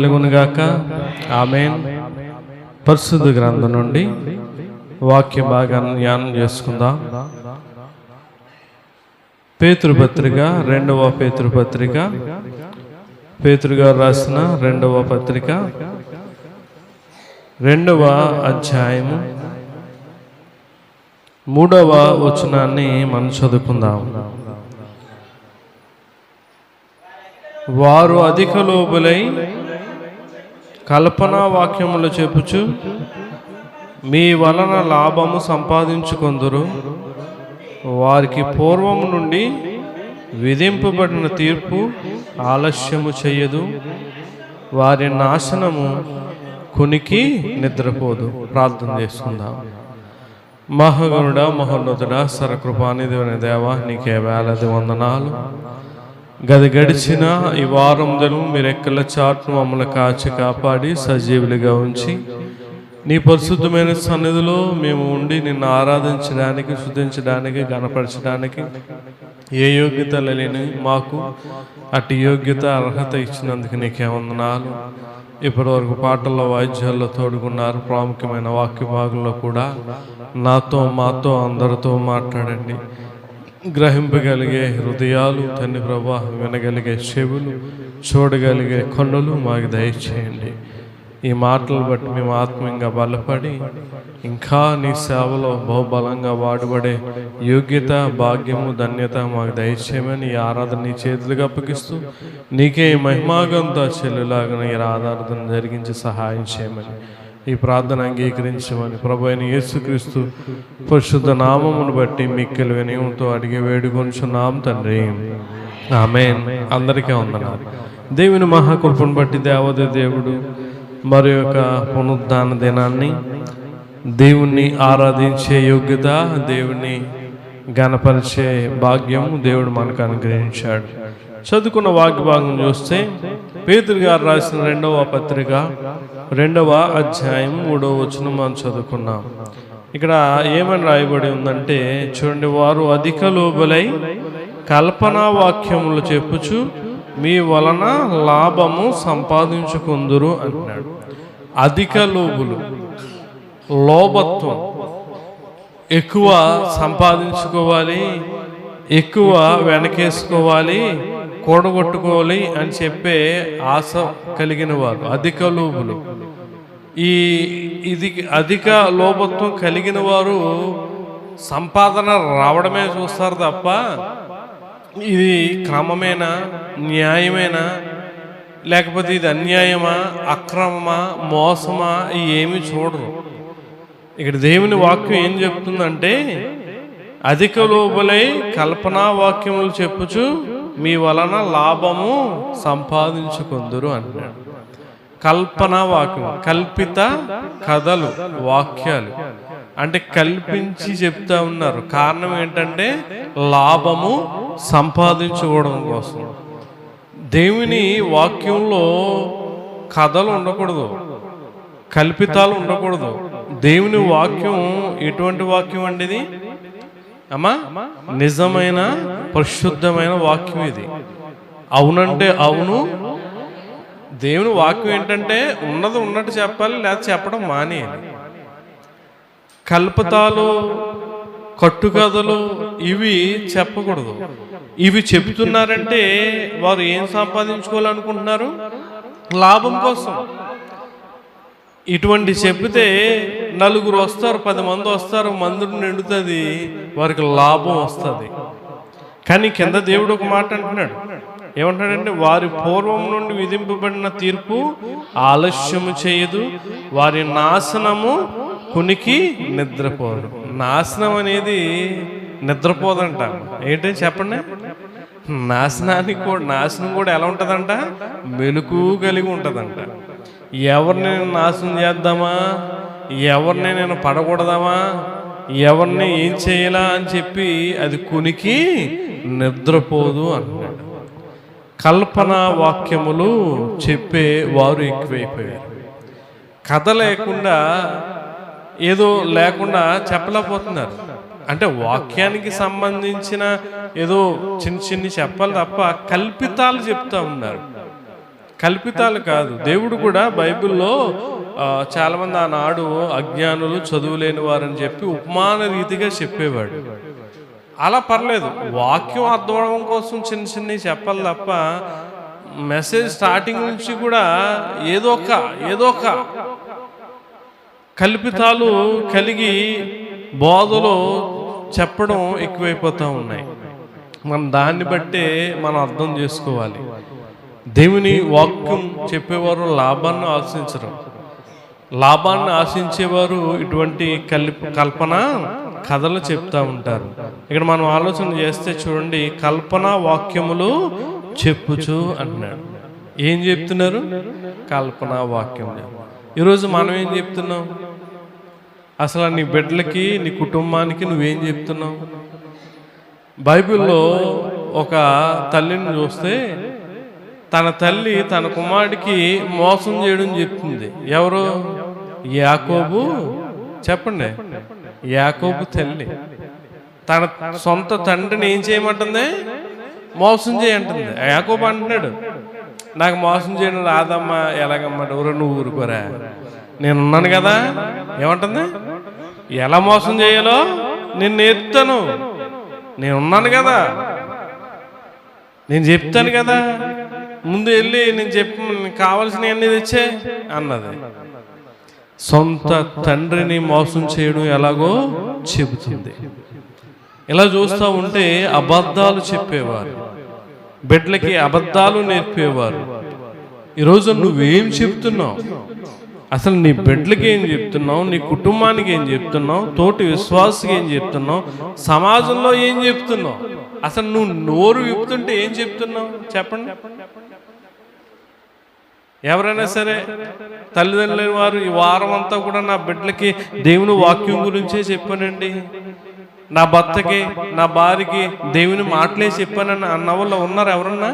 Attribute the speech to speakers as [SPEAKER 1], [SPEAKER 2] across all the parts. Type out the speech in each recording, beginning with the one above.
[SPEAKER 1] కలుగునుగాక. ఆమేన్. పరిశుద్ధ గ్రంథం నుండి వాక్య భాగాన్ని ధ్యానం చేసుకుందాం. పేతురుపత్రిక, రెండవ పేతురుపత్రిక, పేతురు గారు రాసిన రెండవ పత్రిక, 2వ అధ్యాయము 3వ వచనాన్ని మనం చదువుకుందాం. వారు అధిక లోబులై కల్పనా వాక్యములు చెప్పుచు మీ వలన లాభము సంపాదించుకొందురు. వారికి పూర్వము నుండి విధింపబడిన తీర్పు ఆలస్యము చెయ్యదు. వారి నాశనము కునికి నిద్రపోదు. ప్రార్థన చేసుకుందాం. మహాగణుడా, మహోన్నతుడా, సర్వకృపానిధివైన దేవా, నీకే వేలాది వందనాలు. గడిచిన ఈ వారం దినం మీ రెక్కల చాటును మమ్మల్ని కాచి కాపాడి సజీవులుగా ఉంచి నీ పరిశుద్ధమైన సన్నిధిలో మేము ఉండి నిన్ను ఆరాధించడానికి, స్తుతించడానికి, గణపరచడానికి ఏ యోగ్యత లేని మాకు అటు యోగ్యత, అర్హత ఇచ్చినందుకు నీకే వందనాలు. ఇప్పటివరకు పాటల్లో, వాయిద్యాల్లో తోడుకున్నారు. ప్రాముఖ్యమైన వాక్య భాగంలో కూడా నాతో, మాతో, అందరితో మాట్లాడండి. గ్రహింపగలిగే హృదయాలు తండ్రి ప్రభా, వినగలిగే చెవులు, చూడగలిగే కన్నులు మాకు దయచేయండి. ఈ మాటలు బట్టి మేము ఆత్మీయంగా బలపడి ఇంకా నీ సేవలో బహుబలంగా వాడబడే యోగ్యత, భాగ్యము, ధన్యత మాకు దయచేయమని ఈ ఆరాధన నీ చేతులుగా అప్పగిస్తూ నీకే మహిమాగంతో చెల్లులాగా ఈ ఆరాధన జరిగించి సహాయం చేయమని, ఈ ప్రార్థన అంగీకరించమని ప్రభు అయిన యేసుక్రీస్తు పరిశుద్ధ నామమును బట్టి మిక్కిలి వినయంతో అడిగి వేడుకొనుచున్నాం తండ్రి. ఆమేన్. అందరికీ వందనాలు. దేవుని మహాకృపను బట్టి దేవాది దేవుడు మరి యొక్క పునరుద్ధాన దినాన్ని, దేవుణ్ణి ఆరాధించే యోగ్యత, దేవుణ్ణి గణపరిచే భాగ్యం దేవుడు మనకు అనుగ్రహించాడు. చదువుకున్న వాక్య భాగం చూస్తే పేతురు గారు రాసిన 2వ పత్రిక 2వ అధ్యాయం 3వ వచనం మనం చదువుకున్నాం. ఇక్కడ ఏమని రాయబడి ఉందంటే చూడండి, వారు అధిక లోబులై కల్పనా వాక్యములు చెప్పుచు మీ వలన లాభము సంపాదించుకుందురు అంటున్నాడు. అధిక లోబులు, లోభత్వం, ఎక్కువ సంపాదించుకోవాలి, ఎక్కువ వెనకేసుకోవాలి, కూడగొట్టుకోవాలి అని చెప్పే ఆశ కలిగిన వారు అధిక లోబులు. ఇది అధిక లోభత్వం కలిగిన వారు సంపాదన రావడమే చూస్తారు తప్ప ఇది క్రమమేనా, న్యాయమేనా, లేకపోతే ఇది అన్యాయమా, అక్రమమా, మోసమా, ఏమి చూడరు. ఇక్కడ దేవుని వాక్యం ఏం చెప్తుందంటే అధిక లోబులై కల్పనా వాక్యములు చెప్పుచు మీ వలన లాభము సంపాదించుకుందురు అంటున్నాడు. కల్పనా వాక్యం, కల్పిత కథలు, వాక్యాలు అంటే కల్పించి చెప్తా ఉన్నారు. కారణం ఏంటంటే లాభము సంపాదించుకోవడం కోసం. దేవుని వాక్యంలో కథలు ఉండకూడదు, కల్పితాలు ఉండకూడదు. దేవుని వాక్యం ఎటువంటి వాక్యం అండి ఇది? అమ్మా, నిజమైన పరిశుద్ధమైన వాక్యం ఇది. అవునంటే అవును. దేవుని వాక్యం ఏంటంటే ఉన్నది ఉన్నట్టు చెప్పాలి, లేదా చెప్పడం మానేయాలి. కల్పతాలు, కట్టుకథలు ఇవి చెప్పకూడదు. ఇవి చెబుతున్నారంటే వారు ఏం సంపాదించుకోవాలనుకుంటున్నారు? లాభం కోసం. ఇటువంటి చెబితే నలుగురు వస్తారు, 10 మంది వస్తారు, మందుడు నిండుతుంది, వారికి లాభం వస్తుంది. కానీ కింద దేవుడు ఒక మాట అంటున్నాడు. ఏమంటాడంటే వారి పూర్వం నుండి విధింపబడిన తీర్పు ఆలస్యము చేయదు, వారి నాశనము కునికి నిద్రపోదు. నాశనం అనేది నిద్రపోదంట. ఏంటని చెప్పండి. నాశనం కూడా ఎలా ఉంటుందంట? మెలకు కలిగి ఉంటుందంట. ఎవరిని నాశనం చేద్దామా, ఎవరిని నేను పడకూడదామా, ఎవరిని ఏం చేయాలా అని చెప్పి అది కునికి నిద్రపోదు అన్నాడు. కల్పనా వాక్యములు చెప్పే వారు ఎక్కువైపోయారు. కథ లేకుండా, ఏదో లేకుండా చెప్పలేకపోతున్నారు. అంటే వాక్యానికి సంబంధించిన ఏదో చిన్న చిన్ని చెప్పాలి తప్ప కల్పితాలు చెప్తా ఉన్నారు. కల్పితాలు కాదు. దేవుడు కూడా బైబిల్లో చాలామంది ఆనాడు అజ్ఞానులు, చదువులేని వారని చెప్పి ఉపమాన రీతిగా చెప్పేవాడు. అలా పర్లేదు, వాక్యం అర్థం అవడం కోసం చిన్న చిన్నవి చెప్పాలి తప్ప మెసేజ్ స్టార్టింగ్ నుంచి కూడా ఏదో ఒక కల్పితాలు కలిగి బోధలు చెప్పడం ఎక్కువైపోతూ ఉన్నాయి. మనం దాన్ని బట్టే మనం అర్థం చేసుకోవాలి. దేవుని వాక్యం చెప్పేవారు లాభాన్ని ఆశించరు. లాభాన్ని ఆశించేవారు ఇటువంటి కల్పన కథలు చెప్తూ ఉంటారు. ఇక్కడ మనం ఆలోచన చేస్తే చూడండి, కల్పన వాక్యములు చెప్పుచు అంటున్నాడు. ఏం చెప్తున్నారు? కల్పన వాక్యములు. ఈరోజు మనం ఏం చెప్తున్నాం? అసలు నీ బిడ్డలకి, నీ కుటుంబానికి నువ్వేం చెప్తున్నావు? బైబిల్లో ఒక తల్లిని చూస్తే తన తల్లి తన కుమారుడికి మోసం చేయడం చెప్తుంది. ఎవరు? యాకోబు. చెప్పండి, యాకోబు తల్లి తన సొంత తండ్రిని ఏం చేయమంటుంది? మోసం చేయంటుంది. యాకోబు అంటున్నాడు, నాకు మోసం చేయడం రాదమ్మా. ఎలాగమ్మా? ఊరు నువ్వు ఊరుకోరా, నేనున్నాను కదా. ఏమంటుంది? ఎలా మోసం చేయాలో నేను నేర్పుతాను, నేనున్నాను కదా, నేను చెప్తాను కదా, ముందు వెళ్ళి నేను కావాల్సినవన్నీ తెచ్చే అన్నది. సొంత తండ్రిని మోసం చేయడం ఎలాగో చెబుతుంది. ఇలా చూస్తూ ఉంటే అబద్ధాలు చెప్పేవారు, బిడ్డలకి అబద్ధాలు నేర్పేవారు. ఈరోజు నువ్వేం చెప్తున్నావు? అసలు నీ బిడ్డలకి ఏం చెప్తున్నావు? నీ కుటుంబానికి ఏం చెప్తున్నావు? తోటి విశ్వాసకి ఏం చెప్తున్నావు? సమాజంలో ఏం చెప్తున్నావు? అసలు నువ్వు నోరు విప్పుతుంటే ఏం చెప్తున్నావు? చెప్పండి. ఎవరైనా సరే తల్లిదండ్రులైన వారు ఈ వారం అంతా కూడా నా బిడ్డలకి దేవుని వాక్యం గురించే చెప్పానండి, నా భర్తకి, నా భార్యకి దేవుని మాటలే చెప్పానని అన్న వాళ్ళు ఉన్నారు ఎవరన్నా?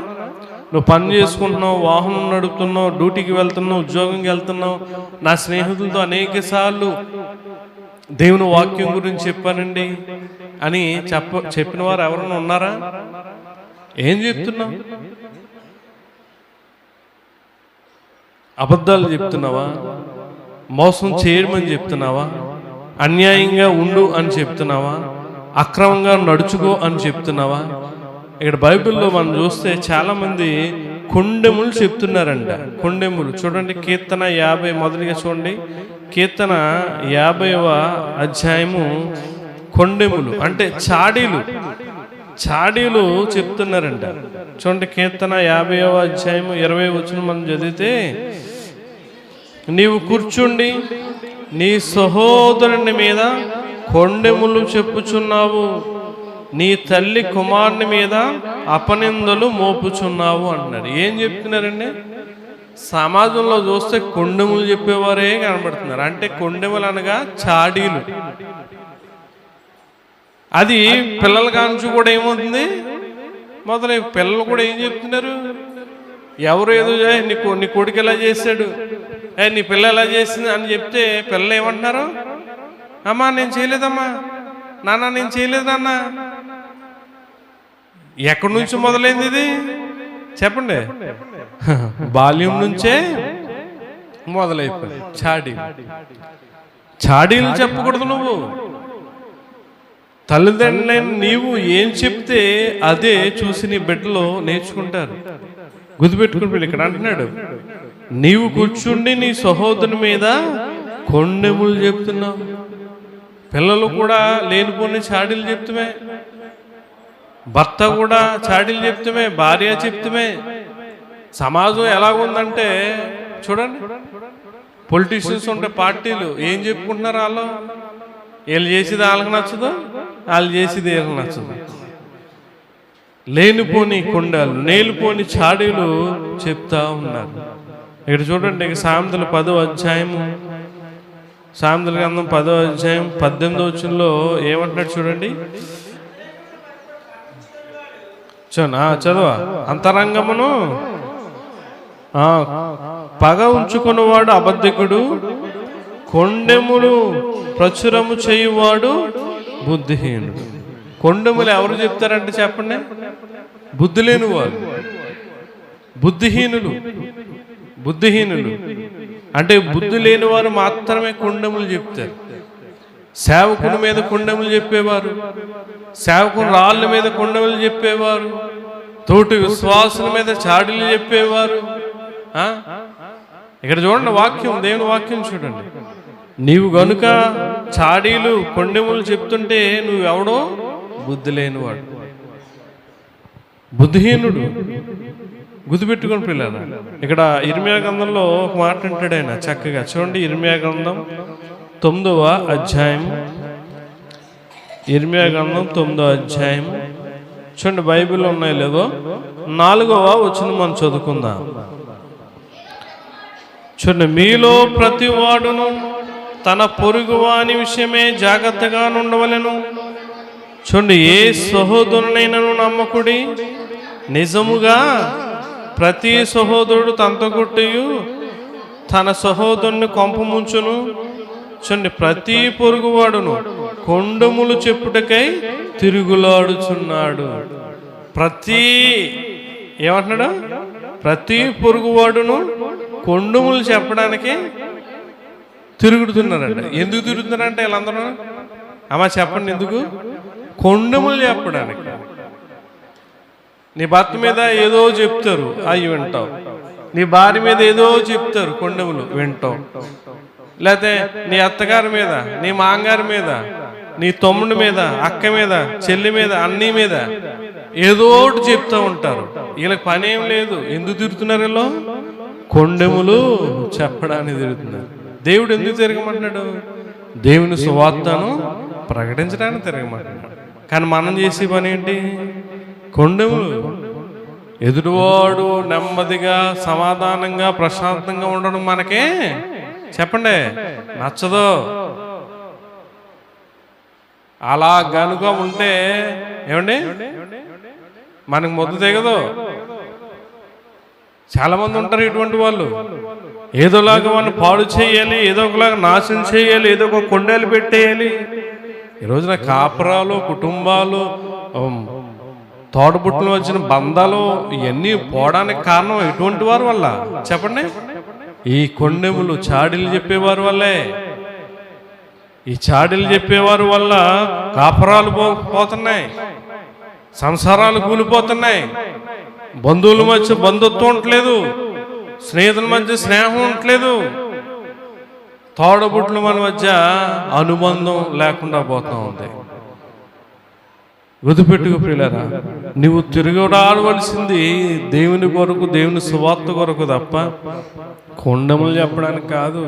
[SPEAKER 1] నువ్వు పని చేసుకుంటున్నావు, వాహనం నడుపుతున్నావు, డ్యూటీకి వెళ్తున్నావు, ఉద్యోగంకి వెళ్తున్నావు, నా స్నేహితులతో అనేక సార్లు దేవుని వాక్యం గురించి చెప్పానండి అని చెప్పిన వారు ఎవరన్నా ఉన్నారా? ఏం చెప్తున్నావు? అబద్ధాలు చెప్తున్నావా? మోసం చేయమని చెప్తున్నావా? అన్యాయంగా ఉండు అని చెప్తున్నావా? అక్రమంగా నడుచుకో అని చెప్తున్నావా? ఇక్కడ బైబిల్లో మనం చూస్తే చాలామంది కొండెములు చెప్తున్నారంట. కొండెములు చూడండి, కీర్తన 50 మొదటిగా చూడండి. కీర్తన 50వ అధ్యాయము కొండెములు అంటే చాడీలు చెప్తున్నారంట. చూడండి, కీర్తన 50వ అధ్యాయము 20 వచనం మనం చదివితే, నీవు కూర్చుండి నీ సహోదరుని మీద కొండెములు చెప్పుచున్నావు, నీ తల్లి కుమారుని మీద అపనిందలు మోపుచున్నావు అంటున్నారు. ఏం చెప్తున్నారండి? సమాజంలో చూస్తే కొండెములు చెప్పేవారే కనబడుతున్నారు. అంటే కొండెములు అనగా చాడీలు. అది పిల్లల కాంచి కూడా ఏమవుతుంది? మొదలై పిల్లలు కూడా ఏం చెప్తున్నారు? ఎవరు ఏదో నీ కొడుకు ఎలా చేశాడు, నీ పిల్ల ఎలా చేసింది అని చెప్తే పిల్లలు ఏమంటున్నారు? అమ్మా నేను చేయలేదమ్మా, నాన్న నేను చేయలేదు నాన్న. ఎక్కడి నుంచి మొదలైంది ఇది? చెప్పండి. బాల్యం నుంచే మొదలైపోయింది చాడీలు చెప్పకూడదు. నువ్వు తల్లిదండ్రులైన నీవు ఏం చెప్తే అదే చూసి నీ బిడ్డలు నేర్చుకుంటారు. గుర్తుపెట్టుకుని ఇక్కడ అంటున్నాడు, నీవు కూర్చుండి నీ సహోదరుని మీద కొండెములు చెప్తున్నావు. పిల్లలు కూడా లేనిపోని చాడీలు చెప్తుమే, భర్త కూడా చాడీలు చెప్తుమే, భార్య చెప్తుమే. సమాజం ఎలాగుందంటే చూడండి, పొలిటీషియన్స్ ఉంటే పార్టీలు ఏం చెప్పుకుంటున్నారు? వీళ్ళు చేసేది వాళ్ళకి నచ్చదు, వాళ్ళు చేసేది వీళ్ళకి నచ్చదు. లేనిపోని కొండలు, లేనిపోని చాడీలు చెప్తా ఉన్నారు. ఇక్కడ చూడండి, సామెతల 10వ అధ్యాయము, సామెతల గ్రంథం 10వ అధ్యాయం 18వ వచనంలో ఏమంటున్నాడు చూడండి. చదవ. అంతరంగమును పగ ఉంచుకున్నవాడు అబద్ధికుడు, కొండెములు ప్రచురము చేయువాడు బుద్ధిహీనుడు. కొండెములు ఎవరు చెప్తారంటే చెప్పండి? బుద్ధి లేని వాళ్ళు. బుద్ధిహీనులు అంటే బుద్ధి లేని వారు మాత్రమే కొండెములు చెప్తారు. సేవకుని మీద కొండెములు చెప్పేవారు, సేవకుని రాళ్ళ మీద కొండెములు చెప్పేవారు, తోటి విశ్వాసుల మీద చాడీలు చెప్పేవారు. ఇక్కడ చూడండి వాక్యం, దేవుని వాక్యం చూడండి. నీవు గనుక చాడీలు కొండెములు చెప్తుంటే నువ్వెవడో బుద్ధి లేనివాడు, బుద్ధిహీనుడు. గుర్తుపెట్టుకొని పిల్లలు. ఇక్కడ ఇర్మియా గ్రంథంలో ఒక మాట అంటాడు ఆయన చక్కగా. చూడండి ఇర్మియా గ్రంథం 9వ అధ్యాయం, ఇర్మియా గ్రంథం 9వ అధ్యాయం చూడండి, బైబిల్లో ఉన్నాయో లేదో 4వ వచనం మనం చదువుకుందాం. చూడండి, మీలో ప్రతి వాడును తన పొరుగు వాని విషయమే జాగ్రత్తగా ఉండవలెను. చూడండి, ఏ సహోదరునైనను నమ్మకుడి, నిజముగా ప్రతి సహోదరుడు తనతో కొట్టియు తన సహోదరుని కొంప ముంచును. చూడండి, ప్రతి పొరుగువాడును కొండములు చెప్పుటకై తిరుగులాడుచున్నాడు. ఏమంటున్నాడు? ప్రతి పొరుగువాడును కొండములు చెప్పడానికి తిరుగుతున్నారంట. ఎందుకు తిరుగుతున్నారంటే వీళ్ళందరూ? అమ్మా చెప్పండి, ఎందుకు? కొండములు చెప్పడానికి. నీ భర్త మీద ఏదో చెప్తారు, అవి వింటావు. నీ భార్య మీద ఏదో చెప్తారు, కొండములు వింటావు. లేకపోతే నీ అత్తగారి మీద, నీ మాంగారి మీద, నీ తమ్ముడి మీద, అక్క మీద, చెల్లి మీద, అన్నీ మీద ఏదో ఒకటి చెప్తూ ఉంటారు. వీళ్ళకి పని ఏం లేదు. ఎందుకు తిరుగుతున్నారు వీళ్ళు? కొండెములు చెప్పడానికి తిరుగుతున్నారు. దేవుడు ఎందుకు తిరగమంటున్నాడు? దేవుని సువార్తను ప్రకటించడానికి తిరగమంటున్నాడు. కానీ మనం చేసే పని ఏంటి? కొండెములు. ఎదుటివాడు నెమ్మదిగా సమాధానంగా ప్రశాంతంగా ఉండడం మనకే చెప్పండి నచ్చదు. అలా గనుక ఉంటే ఏమండి మనకు మొద్దు తెగదు. చాలా మంది ఉంటారు ఇటువంటి వాళ్ళు. ఏదోలాగా వాళ్ళని పాడు చేయాలి, ఏదో ఒకలాగా నాశనం చేయాలి, ఏదో ఒక కొండలు పెట్టేయాలి. ఈ రోజున కాపురాలు, కుటుంబాలు, తోడబుట్టులు వచ్చిన బంధాలు ఇవన్నీ పోవడానికి కారణం ఎటువంటి వారి వల్ల చెప్పండి? ఈ కొండెములు చాడీలు చెప్పేవారి వల్లే. ఈ చాడీలు చెప్పేవారి వల్ల కాపురాలు పోతున్నాయి, సంసారాలు కూలిపోతున్నాయి, బంధువుల మధ్య బంధుత్వం ఉండట్లేదు, స్నేహితుల మధ్య స్నేహం ఉండట్లేదు, తోడబుట్ల మన మధ్య అనుబంధం లేకుండా పోతా ఉంది. గుర్తుపెట్టుకు ప్రియులారా, నువ్వు తిరగడాడవలసింది దేవుని కొరకు, దేవుని సువార్త కొరకు తప్ప కొండములు చెప్పడానికి కాదు.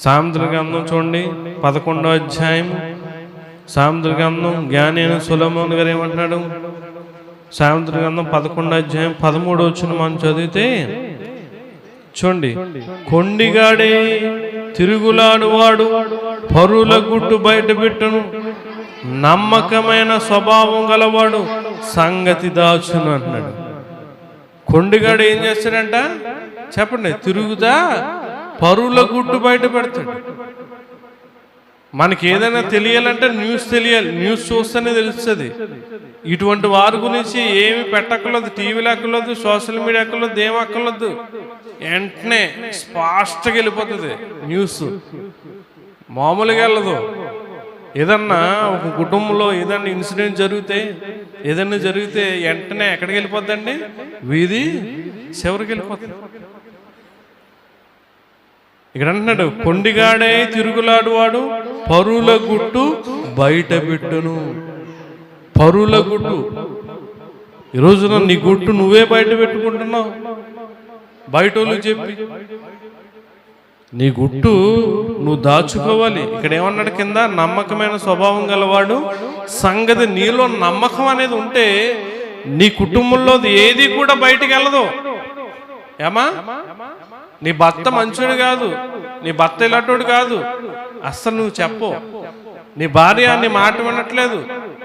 [SPEAKER 1] సామెతల గ్రంథం చూడండి 11వ అధ్యాయం. సామెతల గ్రంథం జ్ఞాని అయిన సొలొమోను గారు ఏమంటున్నాడు? సామెతల గ్రంథం 11వ అధ్యాయం 13వ వచనం మనం చదివితే చూడండి, కొండిగాడే తిరుగులాడువాడు పరుల గుట్టు బయట పెట్టును, నమ్మకమైన స్వభావం గలవాడు సంగతి దాచును అంటున్నాడు. కొండిగాడు ఏం చేస్తాడంట చెప్పండి? తిరుగుతా పరుల గుట్టు బయట పెడతాడు. మనకి ఏదైనా తెలియాలంటే న్యూస్ తెలియాలి, న్యూస్ చూస్తేనే తెలుస్తుంది. ఇటువంటి వారి గురించి ఏమి పెట్టక్కర్లేదు, టీవీలో అక్కర్లేదు, సోషల్ మీడియా అక్కర్లేదు, ఏం అక్కర్లేదు, వెంటనే స్పష్టంగా వెళ్ళిపోతుంది న్యూస్. మామూలుగా వెళ్ళదు. ఏదన్నా ఒక కుటుంబంలో ఏదన్నా ఇన్సిడెంట్ జరిగితే, ఏదన్నా జరిగితే వెంటనే ఎక్కడికి వెళ్ళిపోద్దండి? వీధి చివరికి వెళ్ళిపోతుంది. ఇక్కడ అంటున్నాడు, కొండిగాడే తిరుగులాడువాడు పరుల గుట్టు బయట పెట్టును. పరుల గుట్టు. ఈరోజున నీ గుట్టు నువ్వే బయట పెట్టుకుంటున్నావు, బయట వాళ్ళు చెప్పి. నీ గుట్టు నువ్వు దాచుకోవాలి. ఇక్కడ ఏమన్నాడు కింద? నమ్మకమైన స్వభావం గలవాడు సంగతి. నీలో నమ్మకం అనేది ఉంటే నీ కుటుంబంలో ఏది కూడా బయటికి వెళ్ళదు. ఏమా, నీ భర్త మంచోడు కాదు, నీ భర్త ఇలాంటోడు కాదు, అస్సలు నువ్వు చెప్పు. నీ భార్య నీ మాట వినట్లేదు,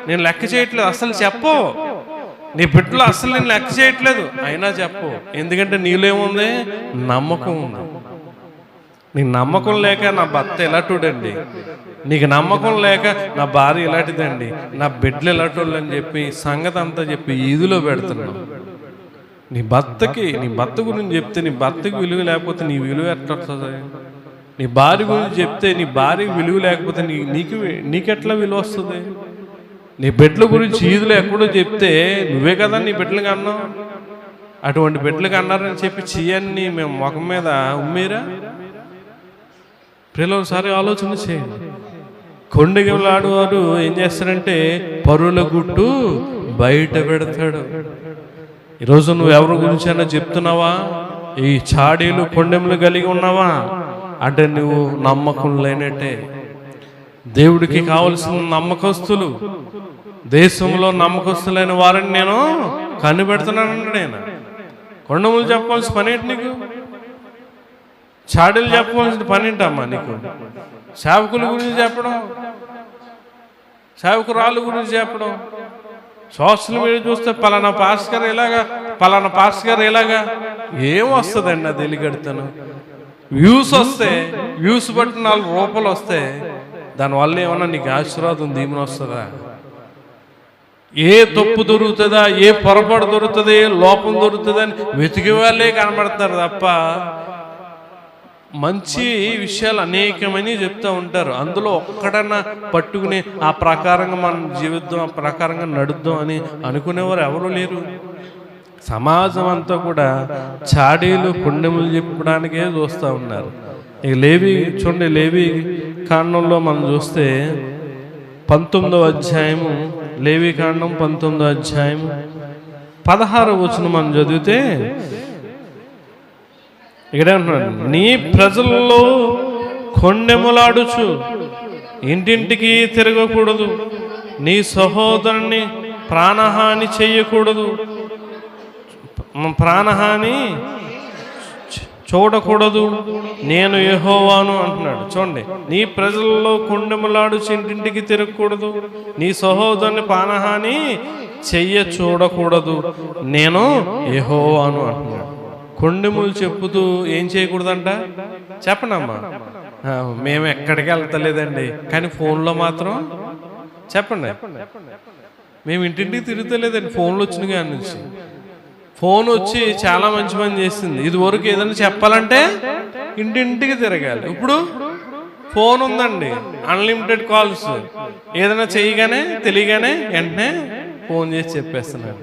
[SPEAKER 1] నేను లెక్క చేయట్లేదు, అస్సలు చెప్పు. నీ బిడ్డలు అస్సలు నేను లెక్క చేయట్లేదు, అయినా చెప్పు. ఎందుకంటే నీలో ఏముంది? నమ్మకం ఉంది. నీకు నమ్మకం లేక నా భర్త ఇలాంటోడండి, నీకు నమ్మకం లేక నా భార్య ఇలాంటిదండి, నా బిడ్డలు ఇలాంటోళ్ళు అని చెప్పి సంగతి అంతా చెప్పి ఈదులో పెడుతున్నావు. నీ భర్త గురించి చెప్తే నీ భర్తకి విలువ లేకపోతే నీ విలువ ఎట్లా వస్తుంది? నీ భార్య గురించి చెప్తే నీ భార్యకి విలువ లేకపోతే నీకెట్లా విలువ వస్తుంది? నీ బిడ్డల గురించి ఈదులు ఎక్కడో చెప్తే నువ్వే కదా నీ బిడ్డలకు అన్నావు. అటువంటి బిడ్డలకు అన్నారని చెప్పి చెయ్యన్ని మేము ముఖం మీద ఉమ్మేరా? పిల్లలసారి ఆలోచన చేయండి. కొండగలాడువాడు ఏం చేస్తాడంటే పరుల గుట్టు బయట పెడతాడు. ఈరోజు నువ్వు ఎవరి గురించి అయినా చెప్తున్నావా? ఈ చాడీలు కొండెములు కలిగి ఉన్నావా అంటే నువ్వు నమ్మకం లేనట్టే. దేవుడికి కావలసిన నమ్మకస్తులు, దేశంలో నమ్మకస్తులైన వారిని నేను కనిపెడుతున్నానండి. నేను కొండములు చెప్పవలసిన పని ఏంటి నీకు? చాడీలు చెప్పవలసిన పని ఏంటమ్మా నీకు? సేవకుల గురించి చెప్పడం, సేవకురాళ్ళ గురించి చెప్పడం, సోషల్ మీడియా చూస్తే పలానా పాస్ గారు ఇలాగా ఏం వస్తుందండి? అది ఎలిగెడతాను వ్యూస్ వస్తే, వ్యూస్ బట్టి 4 రూపాయలు వస్తే దానివల్ల ఏమన్నా నీకు ఆశీర్వాదం దీవెన వస్తుందా? ఏ తప్పు దొరుకుతుందా, ఏ పొరపాటు దొరుకుతుంది, ఏ లోపం దొరుకుతుంది అని వెతికి వాళ్ళే కనబడతారు తప్ప మంచి విషయాలు అనేకమని చెప్తూ ఉంటారు. అందులో ఒక్కడన్నా పట్టుకుని ఆ ప్రకారంగా మనం జీవిద్దాం, ఆ ప్రకారంగా నడుద్దాం అని అనుకునేవారు ఎవరు లేరు. సమాజం అంతా కూడా చాడీలు కొండెములు చెప్పడానికే చూస్తూ ఉన్నారు. ఇక లేవి కాండంలో మనం చూస్తే 19వ అధ్యాయము, లేవి కాండం 19వ అధ్యాయము 16వ వచనం మనం చదివితే ఇక్కడ అంటున్నాడు, నీ ప్రజల్లో కొండెములాడుచు ఇంటింటికి తిరగకూడదు, నీ సహోదరుని ప్రాణహాని చెయ్యకూడదు, ప్రాణహాని చూడకూడదు, నేను యెహోవాను అంటున్నాడు. చూడండి, నీ ప్రజల్లో కొండెములాడు ఇంటింటికి తిరగకూడదు, నీ సహోదరుని ప్రాణహాని చూడకూడదు, నేను యెహోవాను అంటున్నాడు. కొండెములు చెప్పుతూ ఏం చేయకూడదంట చెప్పండి అమ్మా. మేము ఎక్కడికి వెళ్తలేదండి, కానీ ఫోన్లో మాత్రం చెప్పండి. మేము ఇంటింటికి తిరుగుతలేదండి, ఫోన్లు వచ్చిన కాడి నుంచి. ఫోన్ వచ్చి చాలా మంచి పని చేసింది. ఇది వరకు ఏదైనా చెప్పాలంటే ఇంటింటికి తిరగాలి. ఇప్పుడు ఫోన్ ఉందండి, అన్లిమిటెడ్ కాల్స్. ఏదైనా చేయగానే తెలియగానే వెంటనే ఫోన్ చేసి చెప్పేస్తున్నాడు.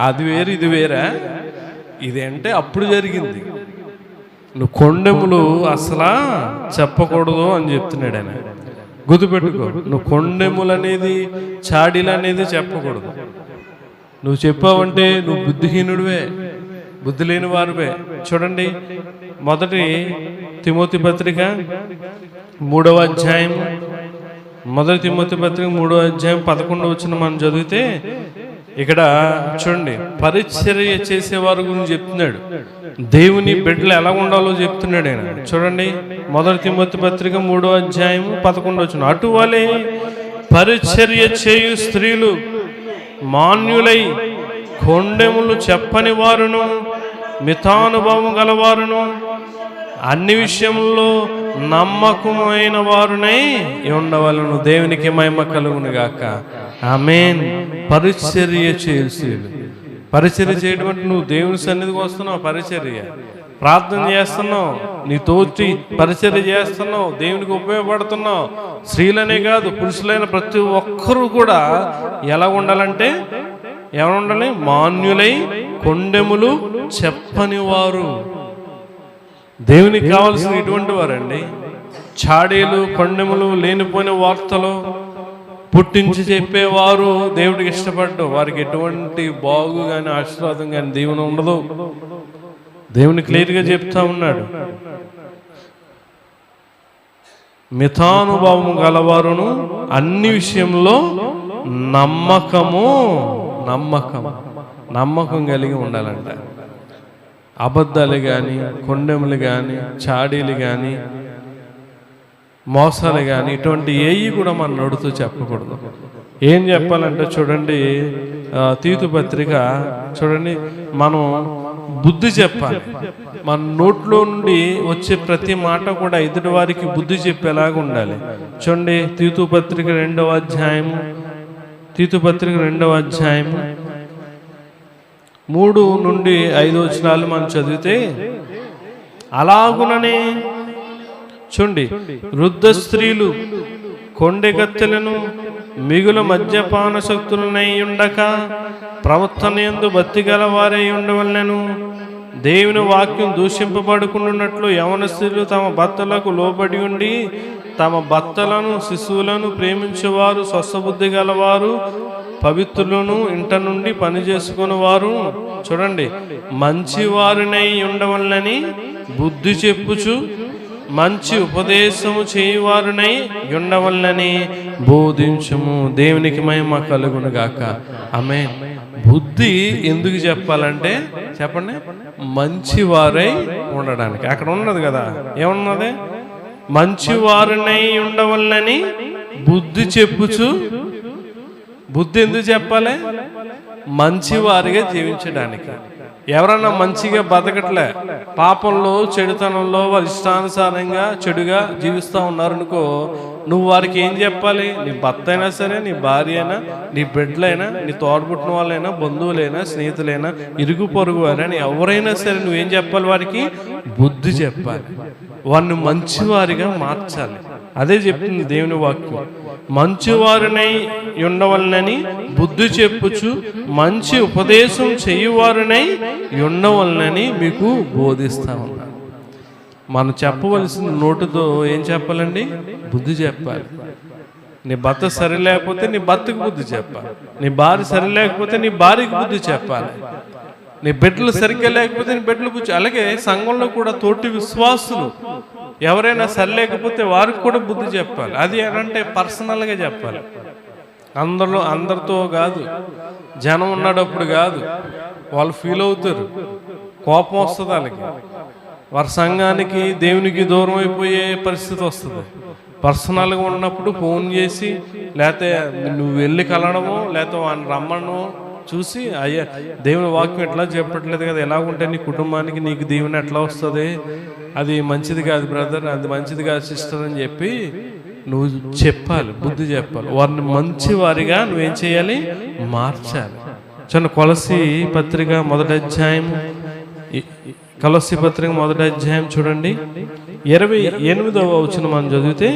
[SPEAKER 1] అది వేరు ఇది వేరా? ఇది అంటే అప్పుడు జరిగింది. నువ్వు కొండెములు అసలు చెప్పకూడదు అని చెప్తున్నాడు ఆయన. గుర్తుపెట్టుకో, నువ్వు కొండెములు అనేది, చాడీలు అనేది చెప్పకూడదు. నువ్వు చెప్పావంటే నువ్వు బుద్ధిహీనుడివే, బుద్ధి లేని వారువే. చూడండి, మొదటి తిమోతి పత్రిక 3వ అధ్యాయం, మొదటి తిమోతి పత్రిక 3వ అధ్యాయం 11వ వచనం మనం చదివితే ఇక్కడ చూడండి, పరిచర్య చేసేవారి గురించి చెప్తున్నాడు. దేవుని బిడ్డలు ఎలా ఉండాలో చెప్తున్నాడు ఆయన. చూడండి, మొదటి తిమోతి పత్రిక 3వ అధ్యాయం 11వ వచనం, అటువలే పరిచర్య చేయు స్త్రీలు మాన్యులై కొండెములు చెప్పని వారును మితానుభవం గలవారును అన్ని విషయంలో నమ్మకమైన వారునై ఉండవలను. దేవునికి మహిమ కలుగును గాక. ఆమేన్. పరిచర్య చేసి, పరిచర్య చేయడం అంటే నువ్వు దేవుని సన్నిధికి వస్తున్నావు, పరిచర్య ప్రార్థన చేస్తున్నావు, నీ తోటి పరిచర్య చేస్తున్నావు, దేవునికి ఉపయోగపడుతున్నావు. స్త్రీలనే కాదు, పురుషులైన ప్రతి ఒక్కరూ కూడా ఎలా ఉండాలంటే ఎవరు ఉండాలి? మాన్యులై కొండెములు చెప్పని వారు. దేవునికి కావాల్సిన ఇటువంటి వారండి. చాడీలు కొండెములు లేనిపోయిన వార్తలు పుట్టించి చెప్పేవారు దేవుడికి ఇష్టపడ్డు. వారికి ఎటువంటి బాగు కానీ ఆశీర్వాదం కానీ దీవెన ఉండదు. దేవుని క్లియర్గా చెప్తా ఉన్నాడు. మితానుభవం గలవారును అన్ని విషయంలో నమ్మకం కలిగి ఉండాలంట. అబద్ధాలు కానీ, కొండెములు కానీ, చాడీలు కానీ, మోసాలు కానీ ఇటువంటి ఏవి కూడా మన నడుతూ చెప్పకూడదు. ఏం చెప్పాలంటే చూడండి, తీతు పత్రిక చూడండి, మనం బుద్ధి చెప్పాలి. మన నోట్లో నుండి వచ్చే ప్రతి మాట కూడా ఎదుటి వారికి బుద్ధి చెప్పేలాగా ఉండాలి. చూడండి, తీతు పత్రిక 2వ అధ్యాయము 3 నుండి 5 వచనాలు మనం చదివితే, అలాగుననే చూడండి, వృద్ధ స్త్రీలు కొండెగత్తెలను మిగులు మద్యపాన శక్తులనై ఉండక ప్రవర్తనయందు భక్తి గలవారై ఉండవలెను. దేవుని వాక్యం దూషింపబడుకున్నట్లు యవన స్త్రీలు తమ భర్తలకు లోబడి ఉండి తమ భర్తలను శిశువులను ప్రేమించేవారు, స్వస్థబుద్ధి గలవారు, పవిత్రులను, ఇంట నుండి పని చేసుకుని వారు, చూడండి, మంచివారినై ఉండవలనని బుద్ధి చెప్పుచు మంచి ఉపదేశము చేయువారునై ఉండవలనని బోధించుము. దేవునికి మహిమ కలుగును గాక. ఆమేన్. బుద్ధి ఎందుకు చెప్పాలంటే చెప్పండి, మంచివారై ఉండడానికి. అక్కడ ఉన్నది కదా, ఏమన్నది? మంచివారునై ఉండవలనని బుద్ధి చెప్పుచు. బుద్ధి ఎందుకు చెప్పాలి? మంచివారిగా జీవించడానికి. ఎవరన్నా మంచిగా బతకట్లే, పాపంలో, చెడుతనంలో, వాళ్ళ ఇష్టానుసారంగా చెడుగా జీవిస్తూ ఉన్నారనుకో, నువ్వు వారికి ఏం చెప్పాలి? నీ భర్త అయినా సరే, నీ భార్య అయినా, నీ బిడ్డలైనా, నీ తోడబుట్టిన వాళ్ళైనా, బంధువులైనా, స్నేహితులైనా, ఇరుగు పొరుగు అయినా, ఎవరైనా సరే నువ్వేం చెప్పాలి? వారికి బుద్ధి చెప్పాలి. వారిని మంచివారిగా మార్చాలి. అదే చెప్తుంది దేవుని వాక్యం. మంచివారినై ఉండవలనని బుద్ధి చెప్పుచు మంచి ఉపదేశం చేయువారినై ఉండవలనని మీకు బోధిస్తా ఉన్నాను. మనం చెప్పవలసిన నోటితో ఏం చెప్పాలండి? బుద్ధి చెప్పాలి. నీ భర్త సరి లేకపోతే నీ భర్తకు బుద్ధి చెప్పాలి. నీ భార్య సరి లేకపోతే నీ భార్యకు బుద్ధి చెప్పాలి. నీ బిడ్డలు సరిగ్గా లేకపోతే నీ బిడ్డలు బుద్ధి. అలాగే సంఘంలో కూడా తోటి విశ్వాసులు ఎవరైనా సరిలేకపోతే వారికి కూడా బుద్ధి చెప్పాలి. అది ఏంటంటే పర్సనల్గా చెప్పాలి. అందరితో కాదు, జనం ఉన్నప్పుడు కాదు. వాళ్ళు ఫీల్ అవుతారు, కోపం వస్తుంది వాళ్ళకి. వారి సంఘానికి, దేవునికి దూరం అయిపోయే పరిస్థితి వస్తుంది. పర్సనల్గా ఉన్నప్పుడు ఫోన్ చేసి, లేకపోతే నువ్వు వెళ్ళి కలడమో, లేకపోతే వాడిని రమ్మడమో చూసి, అయ్యా దేవుని వాక్యం ఎట్లా చెప్పట్లేదు కదా, ఎలాగుంటే నీ కుటుంబానికి నీకు దీవెన ఎట్లా వస్తుంది, అది మంచిది కాదు బ్రదర్, అది మంచిది కాదు సిస్టర్ అని చెప్పి నువ్వు చెప్పాలి, బుద్ధి చెప్పాలి. వారిని మంచి వారిగా నువ్వేం చేయాలి? మార్చాలి. చూడండి, కొలస్సీ పత్రిక మొదటి అధ్యాయం, కొలస్సీ పత్రిక మొదటి అధ్యాయం చూడండి, 28వ వచనం మనం చదివితే,